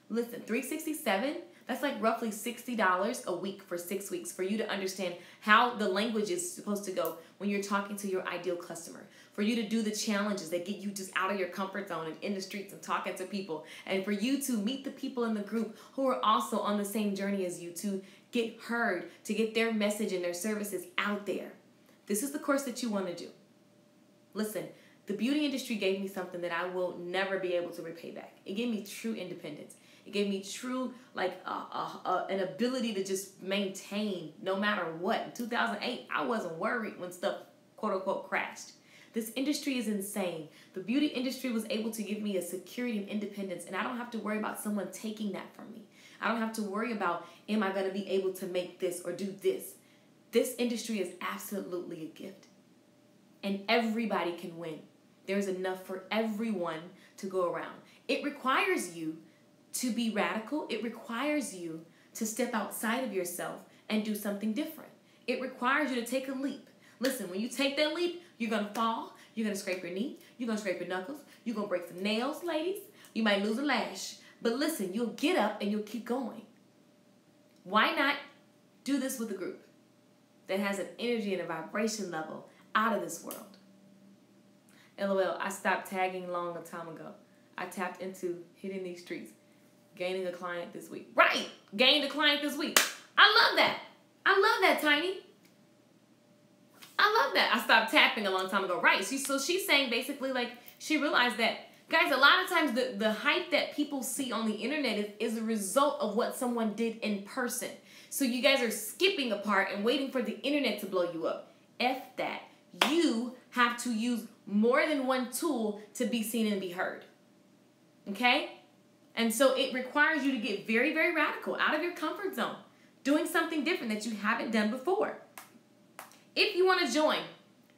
S1: Listen, $367, that's like roughly $60 a week for 6 weeks for you to understand how the language is supposed to go when you're talking to your ideal customer. For you to do the challenges that get you just out of your comfort zone and in the streets and talking to people. And for you to meet the people in the group who are also on the same journey as you, to get heard, to get their message and their services out there. This is the course that you want to do. Listen, the beauty industry gave me something that I will never be able to repay back. It gave me true independence. It gave me true, an ability to just maintain no matter what. In 2008, I wasn't worried when stuff, quote unquote, crashed. This industry is insane. The beauty industry was able to give me a security and independence, and I don't have to worry about someone taking that from me. I don't have to worry about, am I going to be able to make this or do this? This industry is absolutely a gift. And everybody can win. There's enough for everyone to go around. It requires you to be radical. It requires you to step outside of yourself and do something different. It requires you to take a leap. Listen, when you take that leap, you're going to fall. You're going to scrape your knee. You're going to scrape your knuckles. You're going to break some nails, ladies. You might lose a lash. But listen, you'll get up and you'll keep going. Why not do this with a group that has an energy and a vibration level out of this world? LOL, I stopped tagging long a time ago. I tapped into hitting these streets, gaining a client this week. Right, gained a client this week. I love that. I love that, Tiny. I love that. I stopped tapping a long time ago. Right, so she's saying basically like she realized that, guys, a lot of times the hype that people see on the internet is a result of what someone did in person. So you guys are skipping a part and waiting for the internet to blow you up. F that. You have to use more than one tool to be seen and be heard. Okay? And so it requires you to get very, very radical, out of your comfort zone, doing something different that you haven't done before. If you want to join,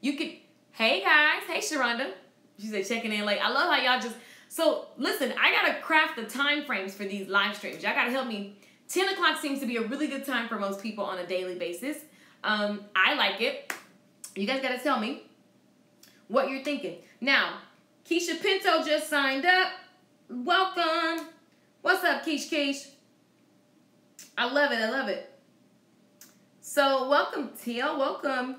S1: you could, hey guys, hey Sharonda. She said checking in late. I love how y'all just, so listen, I got to craft the time frames for these live streams. Y'all got to help me. 10 o'clock seems to be a really good time for most people on a daily basis. I like it. You guys got to tell me what you're thinking. Now, Keisha Pinto just signed up. Welcome. What's up, Keish? I love it. I love it. So, welcome, Tia. Welcome.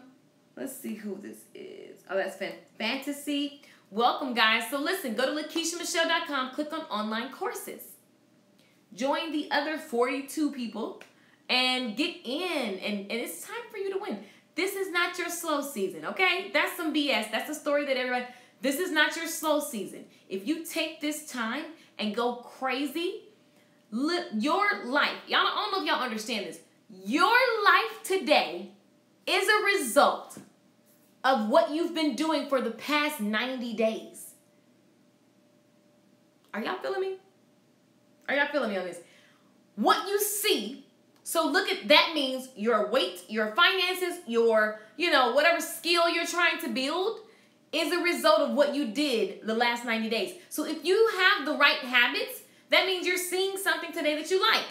S1: Let's see who this is. Oh, that's Fantasy. Welcome, guys. So, listen, go to LakeishaMichelle.com. Click on online courses. Join the other 42 people and get in. And it's time for you to win. This is not your slow season, okay? That's some BS. That's a story that everybody... This is not your slow season. If you take this time and go crazy, your life... I don't know if y'all understand this. Your life today is a result of what you've been doing for the past 90 days. Are y'all feeling me? Are y'all feeling me on this? What you see... So look at, that means your weight, your finances, your, whatever skill you're trying to build is a result of what you did the last 90 days. So if you have the right habits, that means you're seeing something today that you like.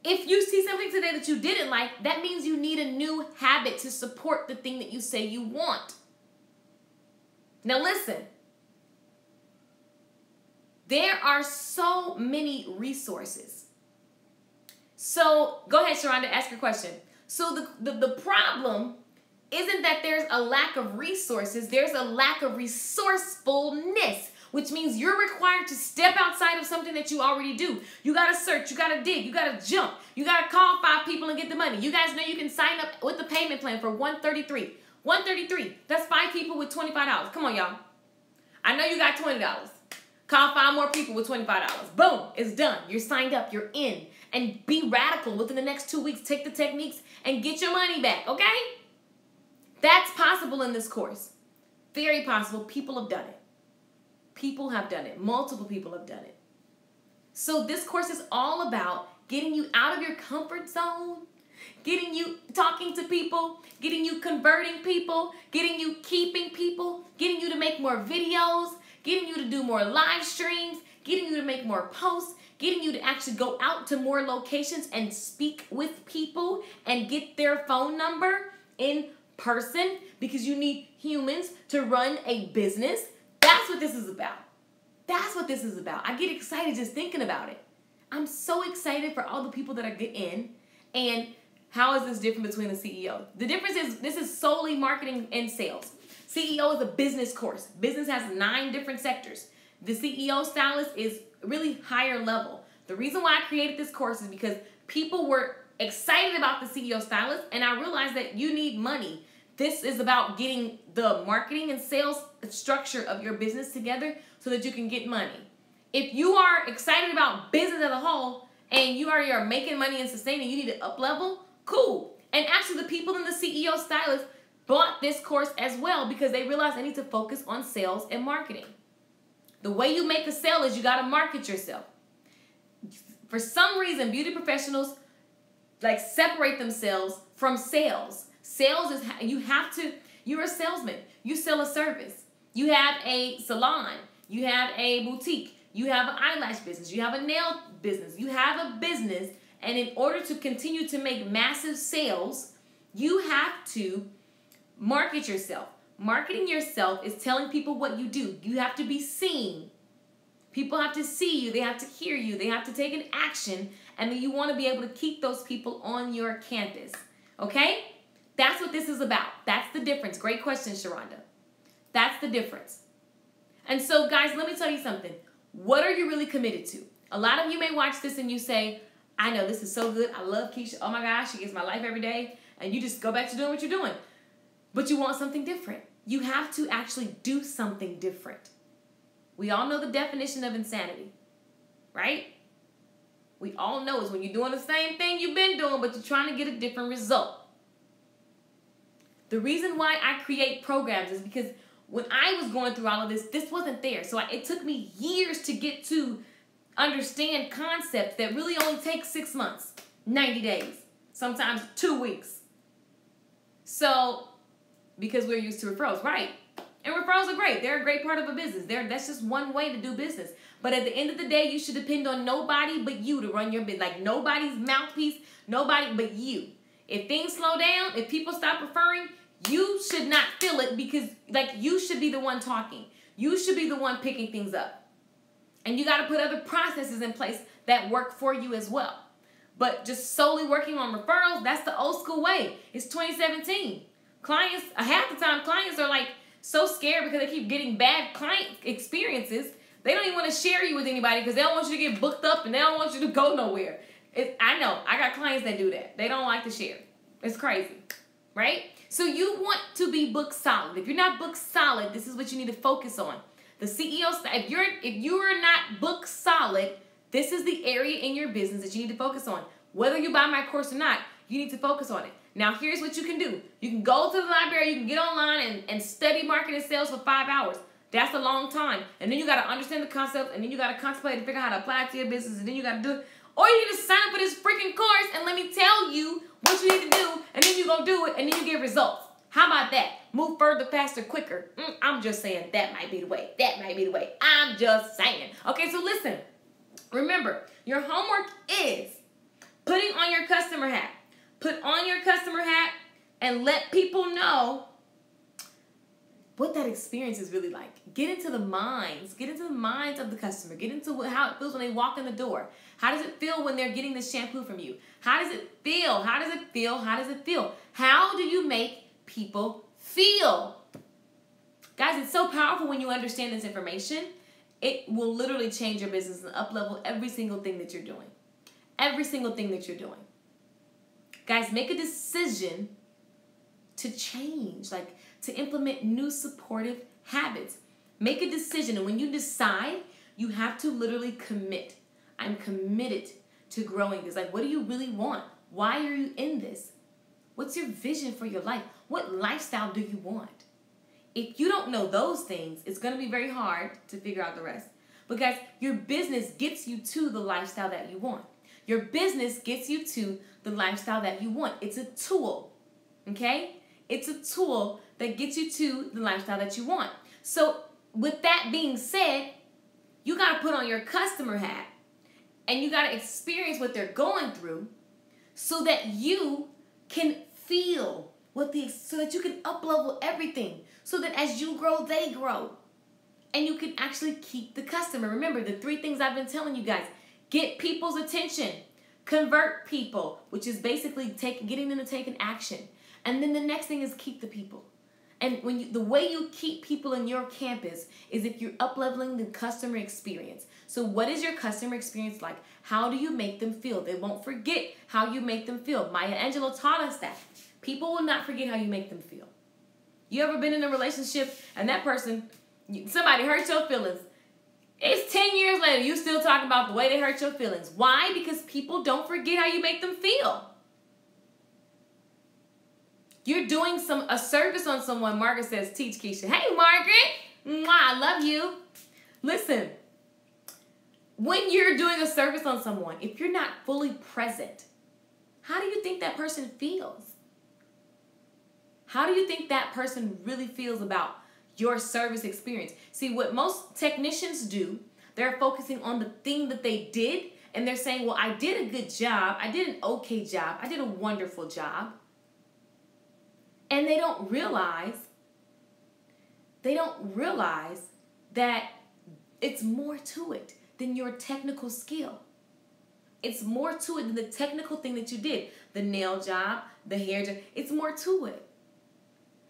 S1: If you see something today that you didn't like, that means you need a new habit to support the thing that you say you want. Now listen, there are so many resources. So, go ahead, Sharonda, ask your question. So, the problem isn't that there's a lack of resources. There's a lack of resourcefulness, which means you're required to step outside of something that you already do. You got to search. You got to dig. You got to jump. You got to call 5 people and get the money. You guys know you can sign up with the payment plan for $133. $133. That's 5 people with $25. Come on, y'all. I know you got $20. Call 5 more people with $25. Boom. It's done. You're signed up. You're in. And be radical within the next 2 weeks. Take the techniques and get your money back, okay? That's possible in this course. Very possible. People have done it. People have done it. Multiple people have done it. So this course is all about getting you out of your comfort zone, getting you talking to people, getting you converting people, getting you keeping people, getting you to make more videos, getting you to do more live streams, getting you to make more posts, getting you to actually go out to more locations and speak with people and get their phone number in person because you need humans to run a business. That's what this is about. That's what this is about. I get excited just thinking about it. I'm so excited for all the people that are getting in. And how is this different between the CEO? The difference is this is solely marketing and sales. CEO is a business course. Business has 9 different sectors. The CEO stylist is really higher level. The reason why I created this course is because people were excited about the CEO stylist, and I realized that you need money. This is about getting the marketing and sales structure of your business together so that you can get money. If you are excited about business as a whole and you already are making money and sustaining, you need to up level, cool. And actually the people in the CEO stylist bought this course as well because they realized they need to focus on sales and marketing. The way you make a sale is you got to market yourself. For some reason, beauty professionals like separate themselves from sales. Sales is you're a salesman. You sell a service. You have a salon. You have a boutique. You have an eyelash business. You have a nail business. You have a business. And in order to continue to make massive sales, you have to market yourself. Marketing yourself is telling people what you do. You have to be seen. People have to see you. They have to hear you. They have to take an action. And then you want to be able to keep those people on your campus. Okay? That's what this is about. That's the difference. Great question, Sharonda. That's the difference. And so, guys, let me tell you something. What are you really committed to? A lot of you may watch this and you say, I know this is so good. I love Keisha. Oh, my gosh, she gives my life every day. And you just go back to doing what you're doing. But you want something different. You have to actually do something different. We all know the definition of insanity, right? We all know it's when you're doing the same thing you've been doing, but you're trying to get a different result. The reason why I create programs is because when I was going through all of this, this wasn't there. So it took me years to get to understand concepts that really only take 6 months, 90 days, sometimes 2 weeks. So, because we're used to referrals, right? And referrals are great. They're a great part of a business. That's just one way to do business. But at the end of the day, you should depend on nobody but you to run your business. Like nobody's mouthpiece, nobody but you. If things slow down, if people stop referring, you should not feel it because like you should be the one talking. You should be the one picking things up. And you got to put other processes in place that work for you as well. But just solely working on referrals, that's the old school way. It's 2017. Clients, half the time, clients are like so scared because they keep getting bad client experiences. They don't even want to share you with anybody because they don't want you to get booked up and they don't want you to go nowhere. I know. I got clients that do that. They don't like to share. It's crazy, right? So you want to be booked solid. If you're not booked solid, this is what you need to focus on. The CEO, if you're not booked solid, this is the area in your business that you need to focus on. Whether you buy my course or not, you need to focus on it. Now, here's what you can do. You can go to the library, you can get online and study marketing and sales for 5 hours. That's a long time. And then you got to understand the concept, and then you got to contemplate and figure out how to apply it to your business, and then you got to do it. Or you need to sign up for this freaking course, and let me tell you what you need to do, and then you're going to do it, and then you get results. How about that? Move further, faster, quicker. I'm just saying that might be the way. That might be the way. I'm just saying. Okay, so listen. Remember, your homework is putting on your customer hat. Put on your customer hat and let people know what that experience is really like. Get into the minds. Get into the minds of the customer. Get into how it feels when they walk in the door. How does it feel when they're getting the shampoo from you? How does it feel? How does it feel? How does it feel? How do you make people feel? Guys, it's so powerful when you understand this information. It will literally change your business and up-level every single thing that you're doing. Every single thing that you're doing. Guys, make a decision to change, like to implement new supportive habits. Make a decision, and when you decide, you have to literally commit. I'm committed to growing this. Like, what do you really want? Why are you in this? What's your vision for your life? What lifestyle do you want? If you don't know those things, it's going to be very hard to figure out the rest. But guys, your business gets you to the lifestyle that you want. Your business gets you to the lifestyle that you want. It's a tool, okay? It's a tool that gets you to the lifestyle that you want. So with that being said, you got to put on your customer hat and you got to experience what they're going through so that you can feel so that you can up-level everything, so that as you grow, they grow. And you can actually keep the customer. Remember the 3 things I've been telling you guys. Get people's attention. Convert people, which is basically getting them to take an action. And then the next thing is keep the people. And the way you keep people in your campus is if you're up-leveling the customer experience. So what is your customer experience like? How do you make them feel? They won't forget how you make them feel. Maya Angelou taught us that. People will not forget how you make them feel. You ever been in a relationship and that person, somebody hurt your feelings? It's 10 years later, you still talking about the way they hurt your feelings. Why? Because people don't forget how you make them feel. You're doing a service on someone. Margaret says, teach Keisha. Hey, Margaret. Mwah, I love you. Listen, when you're doing a service on someone, if you're not fully present, how do you think that person feels? How do you think that person really feels about your service experience? See, what most technicians do, they're focusing on the thing that they did, and they're saying, well, I did a good job. I did an okay job. I did a wonderful job. And they don't realize that it's more to it than your technical skill. It's more to it than the technical thing that you did. The nail job, the hair job, it's more to it.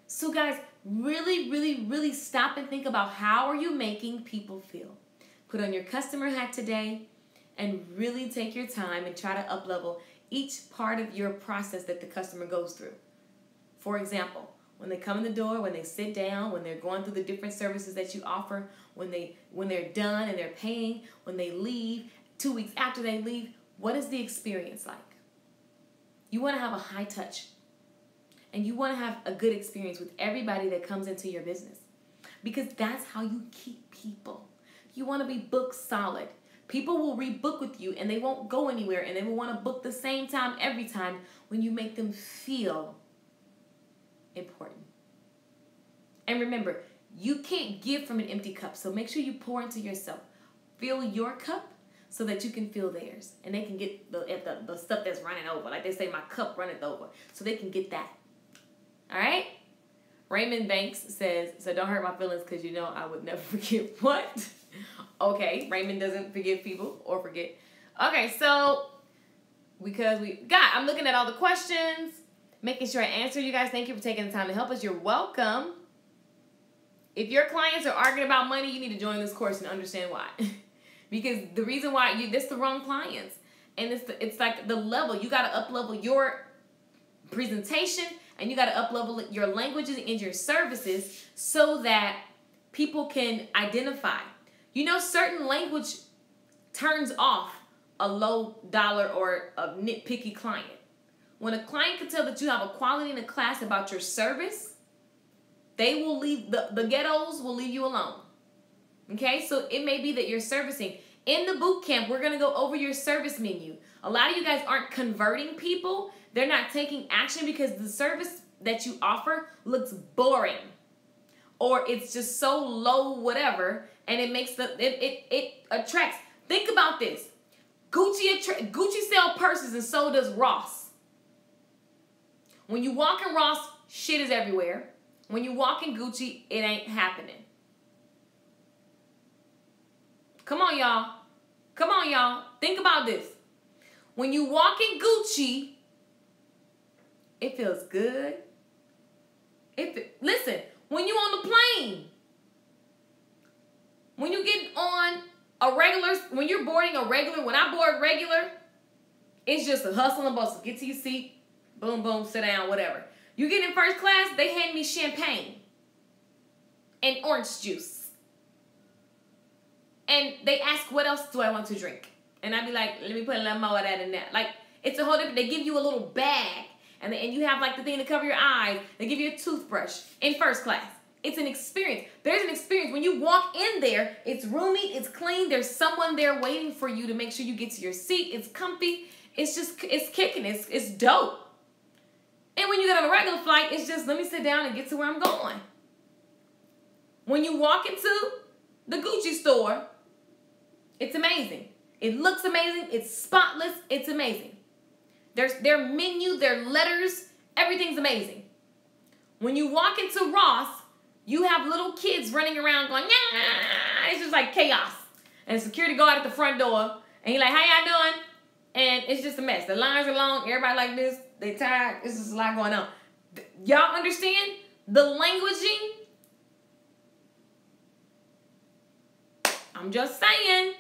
S1: So guys, really, really, really stop and think about how are you making people feel. Put on your customer hat today and really take your time and try to up-level each part of your process that the customer goes through. For example, when they come in the door, when they sit down, when they're going through the different services that you offer, when they're done and they're paying, when they leave, 2 weeks after they leave, what is the experience like? You want to have a high touch. And you want to have a good experience with everybody that comes into your business. Because that's how you keep people. You want to be booked solid. People will rebook with you and they won't go anywhere and they will want to book the same time every time when you make them feel important. And remember, you can't give from an empty cup. So make sure you pour into yourself. Fill your cup so that you can fill theirs. And they can get the stuff that's running over. Like they say, my cup runneth over. So they can get that. All right? Raymond Banks says, so don't hurt my feelings because you know I would never forget what? Okay, Raymond doesn't forgive people or forget. Okay, so I'm looking at all the questions, making sure I answer you guys. Thank you for taking the time to help us. You're welcome. If your clients are arguing about money, you need to join this course and understand why. Because the reason why that's the wrong clients. And it's like the level. You got to up-level your presentation and you got to up-level your languages and your services so that people can identify. You know, certain language turns off a low dollar or a nitpicky client. When a client can tell that you have a quality in a class about your service, they will leave, the ghettos will leave you alone. Okay, so it may be that you're servicing. In the boot camp, we're going to go over your service menu. A lot of you guys aren't converting people. They're not taking action because the service that you offer looks boring. Or it's just so low whatever, and it makes it attracts. Think about this. Gucci sell purses and so does Ross. When you walk in Ross, shit is everywhere. When you walk in Gucci, it ain't happening. Come on, y'all. Come on, y'all. Think about this. When you walk in Gucci, it feels good. Listen, when you on the plane, when you get on a regular, when you're boarding a regular, when I board regular, it's just a hustle and bustle. Get to your seat, boom, boom, sit down, whatever. You get in first class, they hand me champagne and orange juice. And they ask, what else do I want to drink? And I'd be like, let me put a little more of that in there. Like, it's a whole different, they give you a little bag. And you have like the thing to cover your eyes. They give you a toothbrush in first class. It's an experience. There's an experience. When you walk in there, it's roomy, it's clean. There's someone there waiting for you to make sure you get to your seat. It's comfy. It's kicking. It's dope. And when you get on a regular flight, it's just, let me sit down and get to where I'm going. When you walk into the Gucci store, it's amazing. It looks amazing. It's spotless. It's amazing. Their menu, their letters, everything's amazing. When you walk into Ross, you have little kids running around going, yeah, it's just like chaos. And security go out at the front door, And you're like, how y'all doing? And it's just a mess. The lines are long. Everybody like this. They tired. It's just a lot going on. Y'all understand the languaging? I'm just saying.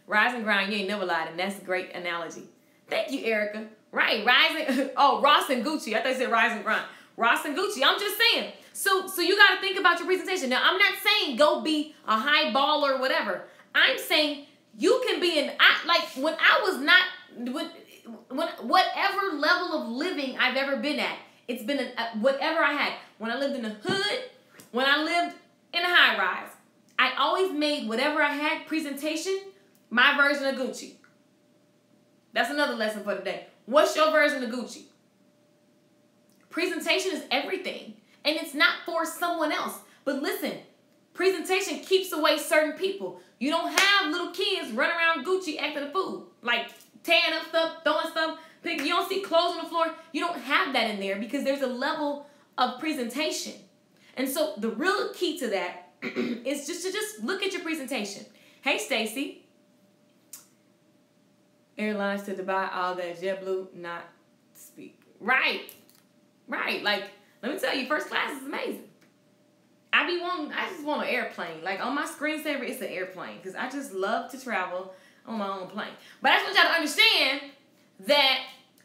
S1: Rise and grind. You ain't never lied. And that's a great analogy. Thank you, Erica. Right. Rising. Oh, Ross and Gucci. I thought you said rise and grind. Ross and Gucci. I'm just saying. So you got to think about your presentation. Now, I'm not saying go be a high baller or whatever. I'm saying you can be like when I was not, when whatever level of living I've ever been at, it's been whatever I had. When I lived in the hood, when I lived in a high rise, I always made whatever I had presentation my version of Gucci. That's another lesson for today. What's your version of Gucci? Presentation is everything. And it's not for someone else. But listen, presentation keeps away certain people. You don't have little kids running around Gucci acting a fool. Like tearing up stuff, throwing stuff. You don't see clothes on the floor. You don't have that in there because there's a level of presentation. And so the real key to that is just to look at your presentation. Hey, Stacy. Airlines to Dubai, all that JetBlue, not speak. Right. Like, let me tell you, first class is amazing. I just want an airplane. Like, on my screensaver, it's an airplane. Because I just love to travel on my own plane. But I just want y'all to understand that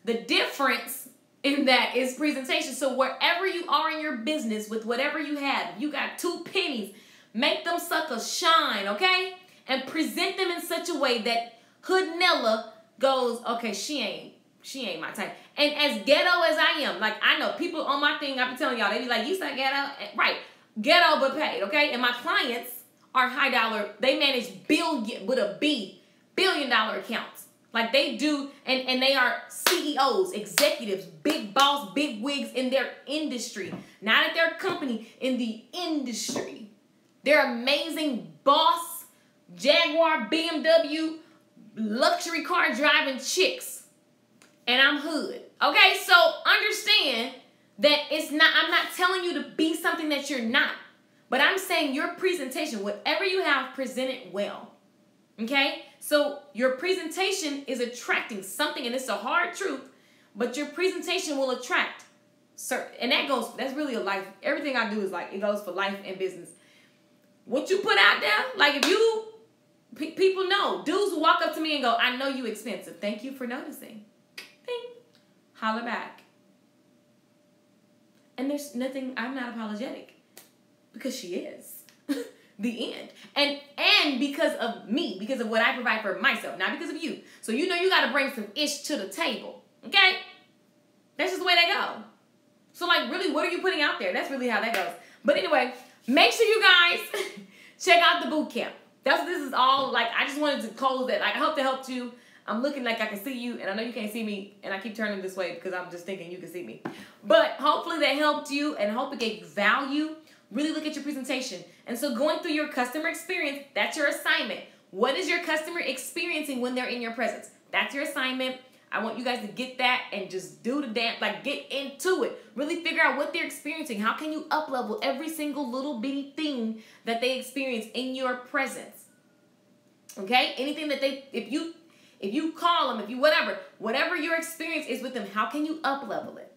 S1: the difference in that is presentation. So wherever you are in your business with whatever you have, if you got 2 pennies, make them suckers shine, okay? And present them in such a way that Hoodnella goes, okay, she ain't my type. And as ghetto as I am, like I know people on my thing, I've been telling y'all, they be like, you say ghetto? Right. Ghetto but paid, okay? And my clients are high dollar. They manage billion dollar accounts. Like they do, and they are CEOs, executives, big boss, big wigs in their industry. Not at their company, in the industry. They're amazing boss, Jaguar, BMW, luxury car driving chicks. And I'm hood. Okay, so understand that I'm not telling you to be something that you're not. But I'm saying your presentation, whatever you have, present it well. Okay? So your presentation is attracting something, and it's a hard truth, but your presentation will attract. And that's really a life. Everything I do is like, it goes for life and business. What you put out there, like if you, people know, dudes will walk up to me and go, I know you expensive. Thank you for noticing. Ding. Holler back. And there's nothing, I'm not apologetic. Because she is. The end. And because of me, because of what I provide for myself, not because of you. So you know you got to bring some ish to the table. Okay? That's just the way they go. So like really, what are you putting out there? That's really how that goes. But anyway, make sure you guys check out the boot camp. This is all, like, I just wanted to close that. Like, I hope that helped you. I'm looking like I can see you, and I know you can't see me, and I keep turning this way because I'm just thinking you can see me. But hopefully that helped you, and hope it gave you value. Really look at your presentation. And so going through your customer experience, that's your assignment. What is your customer experiencing when they're in your presence? That's your assignment. I want you guys to get that and just do the damn, like get into it. Really figure out what they're experiencing. How can you up-level every single little bitty thing that they experience in your presence? Okay? Anything that if you call them, if you whatever your experience is with them, how can you up-level it?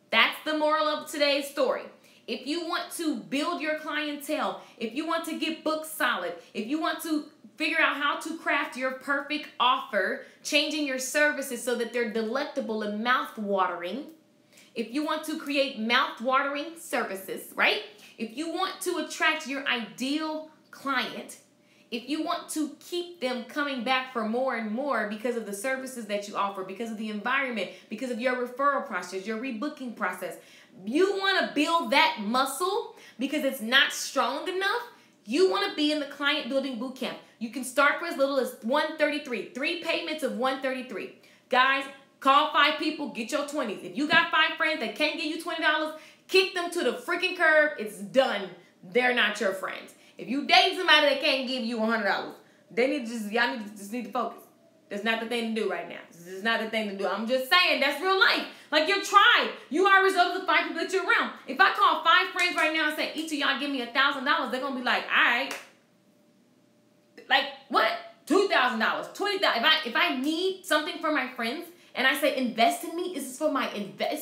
S1: That's the moral of today's story. If you want to build your clientele, if you want to get booked solid, if you want to figure out how to craft your perfect offer, changing your services so that they're delectable and mouth-watering, if you want to create mouth-watering services, right? If you want to attract your ideal client, if you want to keep them coming back for more and more because of the services that you offer, because of the environment, because of your referral process, your rebooking process, you want to build that muscle because it's not strong enough, you want to be in the client building bootcamp. You can start for as little as $133, 3 payments of $133. Guys, call 5 people, get your 20s. If you got 5 friends that can't give you $20, kick them to the freaking curb. It's done. They're not your friends. If you date somebody that can't give you $100, y'all need to focus. That's not the thing to do right now. This is not the thing to do. I'm just saying, that's real life. Like your tribe. You are a result of the 5 people that you're around. If I call 5 friends right now and say, each of y'all give me $1,000, they're going to be like, all right. Like, what? $2,000? $10,000, $20,000. If I need something for my friends and I say invest in me, this is for my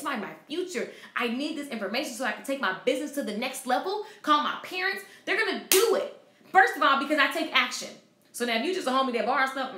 S1: my future. I need this information so I can take my business to the next level. Call my parents. They're gonna do it. First of all, because I take action. So now if you just a homie that borrows stuff,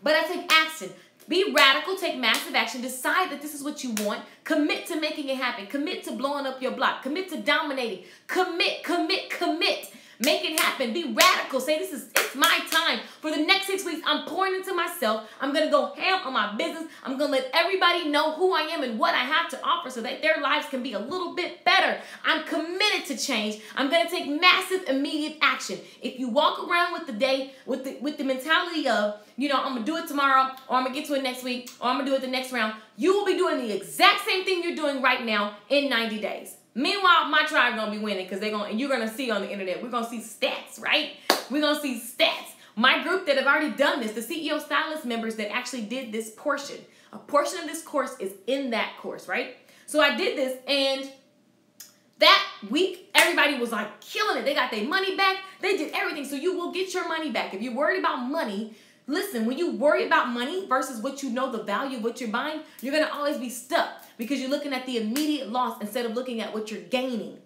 S1: but I take action. Be radical, take massive action, decide that this is what you want, commit to making it happen, commit to blowing up your block, commit to dominating, commit. Make it happen. Be radical. Say it's my time. For the next 6 weeks, I'm pouring into myself. I'm going to go ham on my business. I'm going to let everybody know who I am and what I have to offer so that their lives can be a little bit better. I'm committed to change. I'm going to take massive immediate action. If you walk around with the day with the mentality of, you know, I'm going to do it tomorrow, or I'm going to get to it next week, or I'm going to do it the next round, you will be doing the exact same thing you're doing right now in 90 days. Meanwhile, my tribe gonna be winning because you're gonna see on the internet. We're gonna see stats, right? We're gonna see stats. My group that have already done this, the CEO Stylist members that actually did this portion. A portion of this course is in that course, right? So I did this, and that week, everybody was like killing it. They got their money back. They did everything. So you will get your money back. If you're worried about money, listen, when you worry about money versus what you know the value of what you're buying, you're going to always be stuck because you're looking at the immediate loss instead of looking at what you're gaining.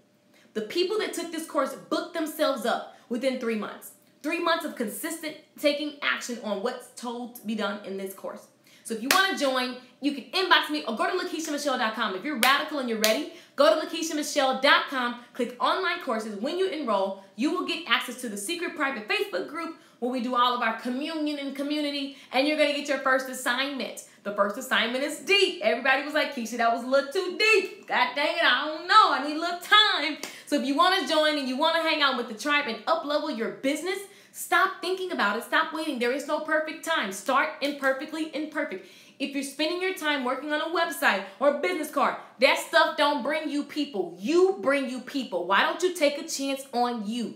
S1: The people that took this course booked themselves up within 3 months. 3 months of consistent taking action on what's told to be done in this course. So if you want to join, you can inbox me or go to LakeishaMichelle.com. If you're radical and you're ready, go to LakeishaMichelle.com, click online courses. When you enroll, you will get access to the secret private Facebook group where we do all of our communion and community, and you're going to get your first assignment. The first assignment is deep. Everybody was like, Keisha, that was a little too deep. God dang it, I don't know. I need a little time. So if you want to join and you want to hang out with the tribe and up-level your business, stop thinking about it. Stop waiting. There is no perfect time. Start imperfectly imperfect. If you're spending your time working on a website or a business card, that stuff don't bring you people. You bring you people. Why don't you take a chance on you?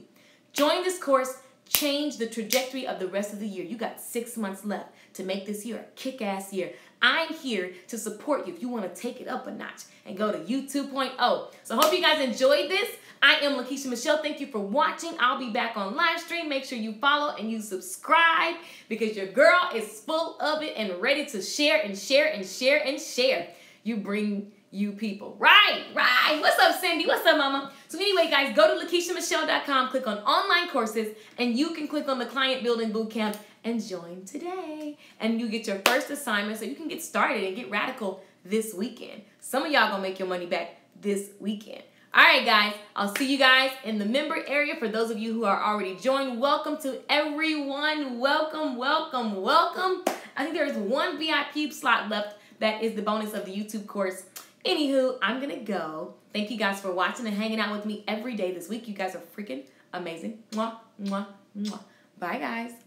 S1: Join this course. Change the trajectory of the rest of the year. You got 6 months left to make this year a kick-ass year. I'm here to support you if you want to take it up a notch and go to you 2.0. So I hope you guys enjoyed this. I am Lakeisha Michelle. Thank you for watching. I'll be back on live stream. Make sure you follow and you subscribe because your girl is full of it and ready to share and share and share and share. You bring you people. Right. What's up, Cindy? What's up, mama? So anyway, guys, go to LakeishaMichelle.com, click on online courses, and you can click on the Client Building Bootcamp and join today. And you get your first assignment so you can get started and get radical this weekend. Some of y'all gonna make your money back this weekend. All right, guys, I'll see you guys in the member area. For those of you who are already joined, welcome to everyone. Welcome. I think there's one VIP slot left. That is the bonus of the YouTube course. Anywho, I'm going to go. Thank you guys for watching and hanging out with me every day this week. You guys are freaking amazing. Mwah, mwah, mwah. Bye, guys.